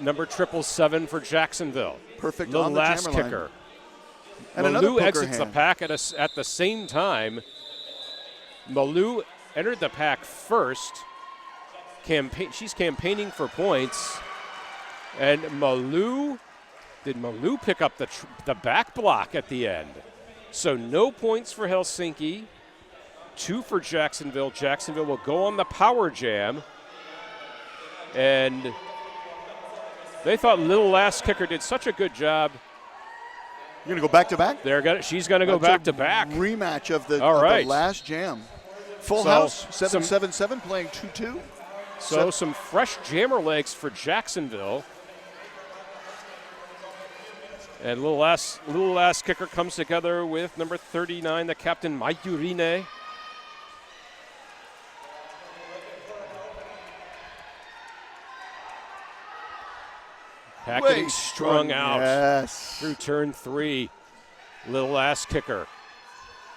S1: Number 777 for Jacksonville.
S2: Perfect
S1: Little
S2: on the
S1: Ass
S2: jammer
S1: Kicker.
S2: line. And another
S1: Malou
S2: poker
S1: exits
S2: hand.
S1: the pack at the same time. Malou entered the pack first. She's campaigning for points. And did Malou pick up the back block at the end? So no points for Helsinki, 2 for Jacksonville. Jacksonville will go on the power jam. And they thought Little Ass Kicker did such a good job.
S2: You're going to go back-to-back?
S1: She's going to go back-to-back.
S2: Rematch of the last jam. Full
S1: So,
S2: house, 7-7-7, playing 2-2.
S1: So some fresh jammer legs for Jacksonville. And Little Ass Kicker comes together with number 39, the captain Mayurine. Pack getting strung out through turn 3. Little Ass Kicker.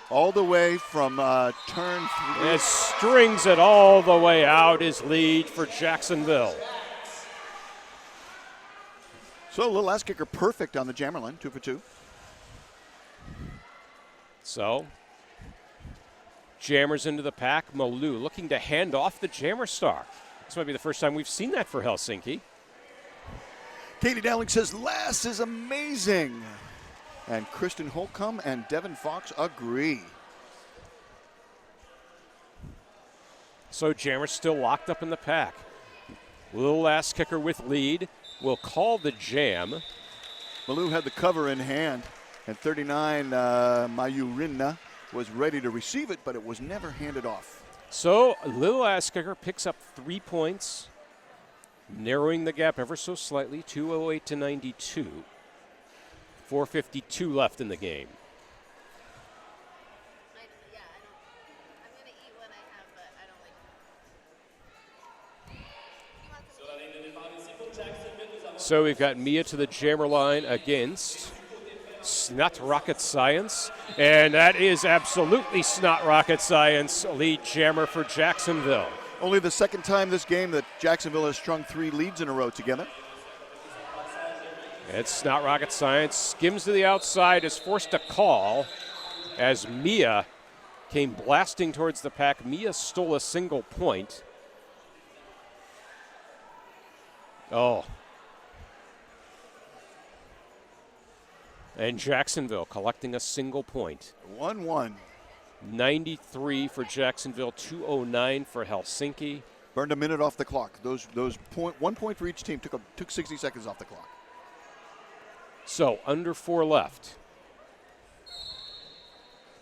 S2: All the way from turn 3.
S1: And strings it all the way out, is lead for Jacksonville.
S2: So Little Ass Kicker perfect on the jammer line, 2 for 2.
S1: So, jammers into the pack. Malou looking to hand off the jammer star. This might be the first time we've seen that for Helsinki.
S2: Katie Dowling says, Lass is amazing. And Kristen Holcomb and Devin Fox agree.
S1: So Jammer's still locked up in the pack. Little Ass Kicker with lead will call the jam.
S2: Malou had the cover in hand, and 39 Mayurina was ready to receive it, but it was never handed off.
S1: So Little Ass Kicker picks up 3 points, narrowing the gap ever so slightly, 208 to 92. 4:52 left in the game.
S4: I'm going to eat what I have, but I don't like.
S1: So we've got Mia to the jammer line against Snot Rocket Science. And that is absolutely Snot Rocket Science, lead jammer for Jacksonville.
S2: Only the second time this game that Jacksonville has strung 3 leads in a row together.
S1: It's Snot Rocket Science, skims to the outside, is forced to call as Mia came blasting towards the pack. Mia stole a single point. Oh. And Jacksonville collecting a single point.
S2: 1-1.
S1: 93 for Jacksonville, 209 for Helsinki.
S2: Burned a minute off the clock. Those 1 point for each team took 60 seconds off the clock.
S1: So under 4 left.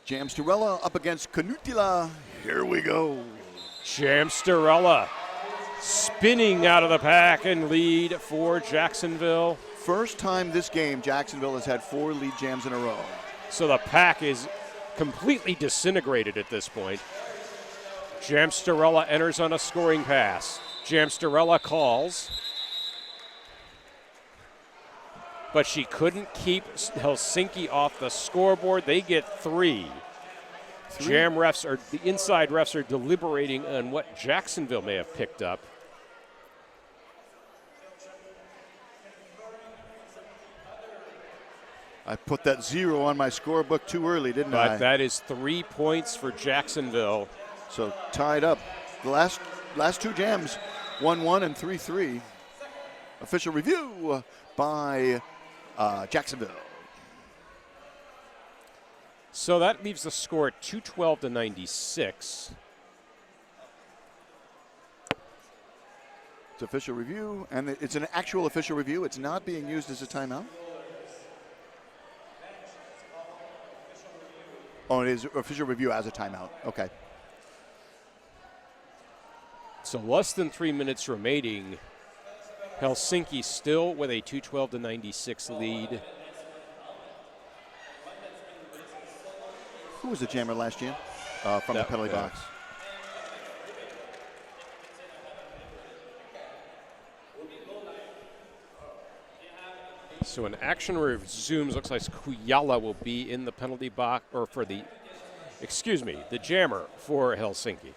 S2: Jamsterella up against Kanutila. Here we go.
S1: Jamsterella spinning out of the pack and lead for Jacksonville.
S2: First time this game, Jacksonville has had 4 lead jams in a row.
S1: So the pack is completely disintegrated at this point. Jamstarella enters on a scoring pass. Jamstarella calls, but she couldn't keep Helsinki off the scoreboard. They get three. The inside refs are deliberating on what Jacksonville may have picked up.
S2: I put that 0 on my scorebook too early, didn't I?
S1: But that is 3 points for Jacksonville.
S2: So tied up. The last two jams, 1-1 and 3-3. Official review by Jacksonville.
S1: So that leaves the score at 212 to 96.
S2: It's official review, and it's an actual official review. It's not being used as a timeout. Oh, it is official review as a timeout. Okay.
S1: So less than 3 minutes remaining. Helsinki still with a 212 to 96 lead.
S2: Who was the jammer last jam? From the penalty box.
S1: So an action resumes. Looks like Kujala will be in the penalty box, or for the jammer for Helsinki.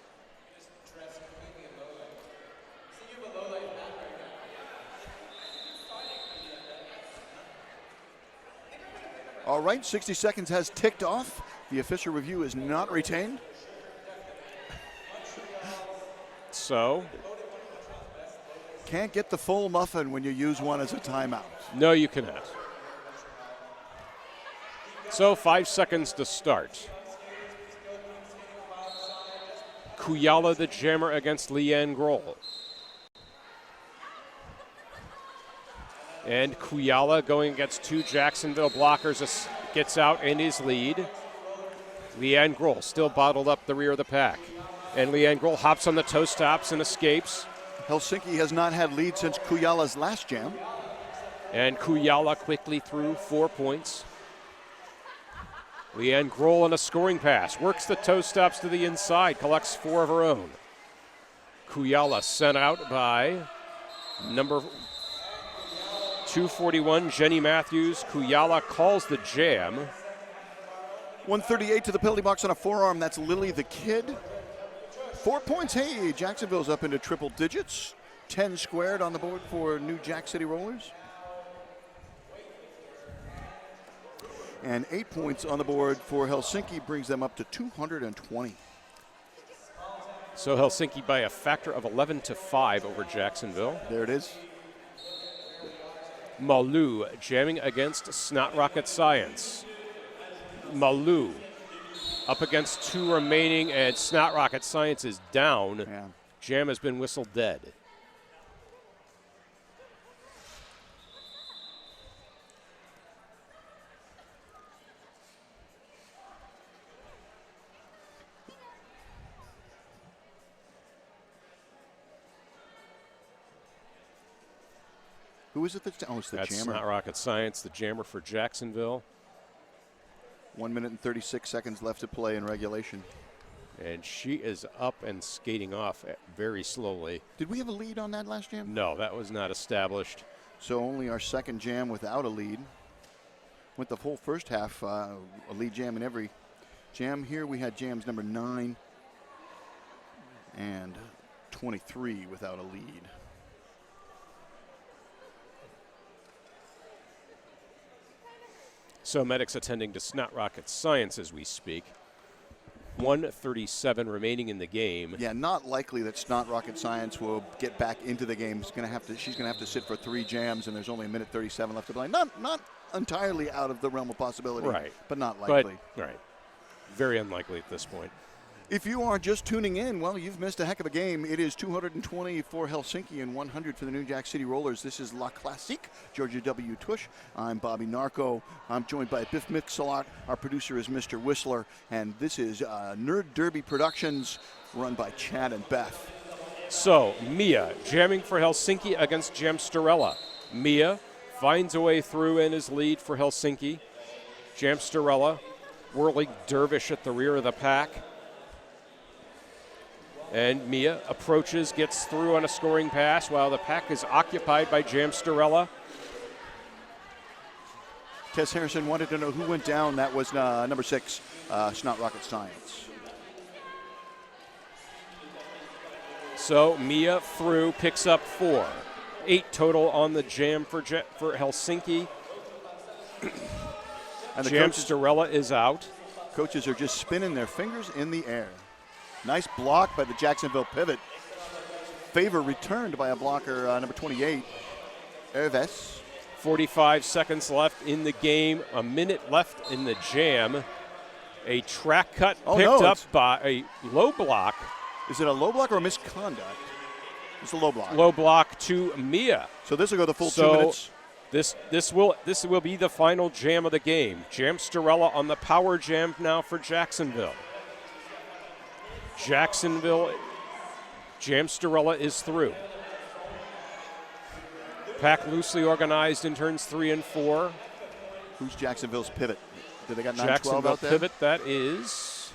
S2: All right, 60 seconds has ticked off. The official review is not retained.
S1: So
S2: can't get the full muffin when you use one as a timeout.
S1: No, you cannot. So 5 seconds to start. Kujala the jammer against Leanne Grohl. And Kujala going against two Jacksonville blockers gets out in his lead. Leanne Grohl still bottled up the rear of the pack. And Leanne Grohl hops on the toe stops and escapes.
S2: Helsinki has not had lead since Kujala's last jam.
S1: And Kujala quickly threw 4 points. Leanne Grohl on a scoring pass. Works the toe stops to the inside. Collects 4 of her own. Kujala sent out by number 241, Jenny Matthews. Kujala calls the jam.
S2: 138 to the penalty box on a forearm. That's Lily the Kid. 4 points. Hey, Jacksonville's up into triple digits. 10 squared on the board for New Jack City Rollers. And 8 points on the board for Helsinki brings them up to 220.
S1: So Helsinki by a factor of 11 to 5 over Jacksonville.
S2: There it is.
S1: Malou jamming against Snot Rocket Science. Malou up against 2 remaining, and Snot Rocket Science is down.
S2: Yeah.
S1: Jam has been whistled dead.
S2: Who is it that's down? Oh, it's the
S1: That's
S2: jammer.
S1: Snot Rocket Science, the jammer for Jacksonville.
S2: 1 minute and 36 seconds left to play in regulation.
S1: And she is up and skating off very slowly.
S2: Did we have a lead on that last jam?
S1: No, that was not established.
S2: So only our second jam without a lead. Went the whole first half, a lead jam in every jam. Here we had jams number 9 and 23 without a lead.
S1: So medics attending to Snot Rocket Science as we speak. 1:37 remaining in the game.
S2: Yeah, not likely that Snot Rocket Science will get back into the game. She's going to have to sit for 3 jams, and there's only 1:37 left to play. Not entirely out of the realm of possibility,
S1: right?
S2: But not likely.
S1: But, right. Very unlikely at this point.
S2: If you are just tuning in, well, you've missed a heck of a game. It is 220 for Helsinki and 100 for the New Jack City Rollers. This is La Classique Georgia W Tush. I'm Bobby Narco. I'm joined by Biff Mixalot. Our producer is Mr. Whistler. And this is Nerd Derby Productions, run by Chad and Beth.
S1: So, Mia jamming for Helsinki against Jamstarella. Mia finds a way through and is lead for Helsinki. Jamstarella Whirling Dervish at the rear of the pack. And Mia approaches, gets through on a scoring pass while the pack is occupied by Jamsterella.
S2: Tess Harrison wanted to know who went down. That was number 6, it's not rocket science.
S1: So Mia through, picks up 4. 8 total on the jam for Helsinki.
S2: And the
S1: Jamsterella is out.
S2: coaches are just spinning their fingers in the air. Nice block by the Jacksonville pivot. Favor returned by a blocker, number 28, Erves.
S1: 45 seconds left in the game. A minute left in the jam. A track cut picked up by a low block.
S2: Is it a low block or a misconduct? It's a low block.
S1: Low block to Mia.
S2: So this will go the full 2 minutes.
S1: This will be the final jam of the game. Jamsterella on the power jam now for Jacksonville. Jamsterella is through. Pack loosely organized in turns 3 and 4.
S2: Who's Jacksonville's pivot? Did they got 9-12
S1: Jacksonville
S2: out there?
S1: pivot, that is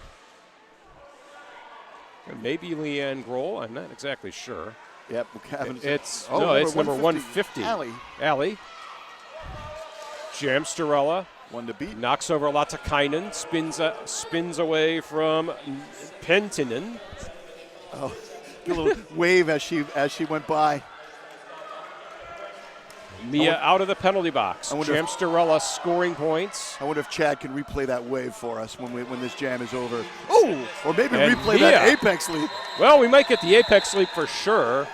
S1: maybe Leanne Grohl. I'm not exactly sure.
S2: Yep.
S1: It's number 150. Allie. Jamsterella.
S2: One to beat.
S1: Knocks over Latakainen, spins away from Pentinen.
S2: Oh, a little wave as she went by.
S1: Mia out of the penalty box. Jamsterella scoring points.
S2: I wonder if Chad can replay that wave for us when this jam is over. Oh, or maybe replay
S1: Mia,
S2: that Apex leap.
S1: Well, we might get the Apex leap for sure.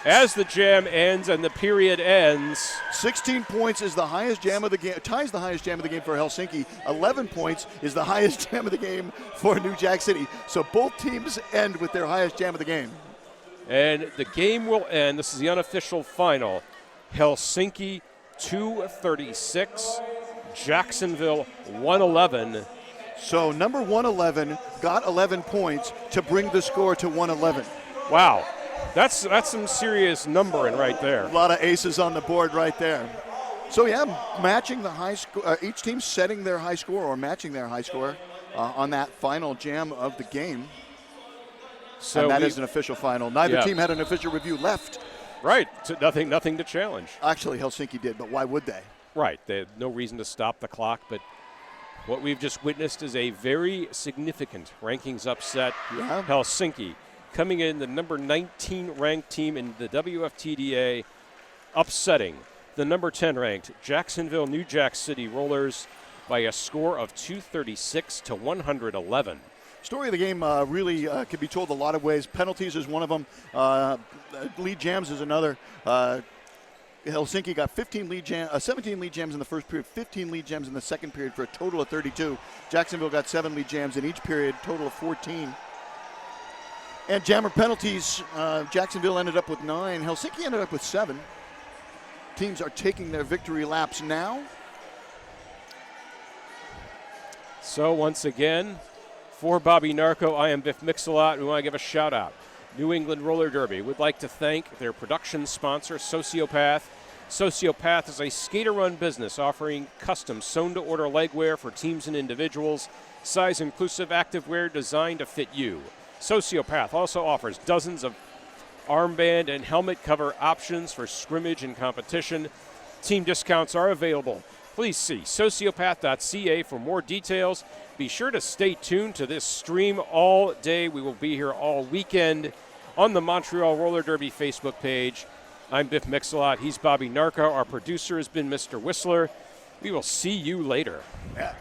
S1: As the jam ends and the period ends.
S2: 16 points is the highest jam of the game, ties the highest jam of the game for Helsinki. 11 points is the highest jam of the game for New Jack City. So both teams end with their highest jam of the game.
S1: And the game will end. This is the unofficial final. Helsinki 236, Jacksonville 111.
S2: So number 111 got 11 points to bring the score to 111.
S1: Wow. That's some serious numbering right there.
S2: A lot of aces on the board right there. So yeah, matching the high score. Each team setting their high score or matching their high score on that final jam of the game. So and that is an official final. Neither team had an official review left.
S1: Right. So nothing to challenge.
S2: Actually, Helsinki did, but why would they?
S1: Right. They had no reason to stop the clock, but what we've just witnessed is a very significant rankings upset.
S2: Yeah.
S1: Helsinki coming in the number 19 ranked team in the WFTDA, upsetting the number 10 ranked Jacksonville New Jack City Rollers by a score of 236 to 111.
S2: Story of the game really can be told a lot of ways. Penalties is one of them. Lead jams is another. Helsinki got 17 lead jams in the first period, 15 lead jams in the second period for a total of 32. Jacksonville got 7 lead jams in each period, total of 14. And jammer penalties, Jacksonville ended up with 9. Helsinki ended up with 7. Teams are taking their victory laps now.
S1: So once again, for Bobby Narco, I am Biff Mixelot. We want to give a shout out. New England Roller Derby would like to thank their production sponsor, Sociopath. Sociopath is a skater-run business offering custom sewn-to-order legwear for teams and individuals, size-inclusive activewear designed to fit you. Sociopath also offers dozens of armband and helmet cover options for scrimmage and competition. Team discounts are available. Please see sociopath.ca for more details. Be sure to stay tuned to this stream all day. We will be here all weekend on the Montreal Roller Derby Facebook page. I'm Biff Mixelot. He's Bobby Narco. Our producer has been Mr. Whistler. We will see you later.
S2: Yeah.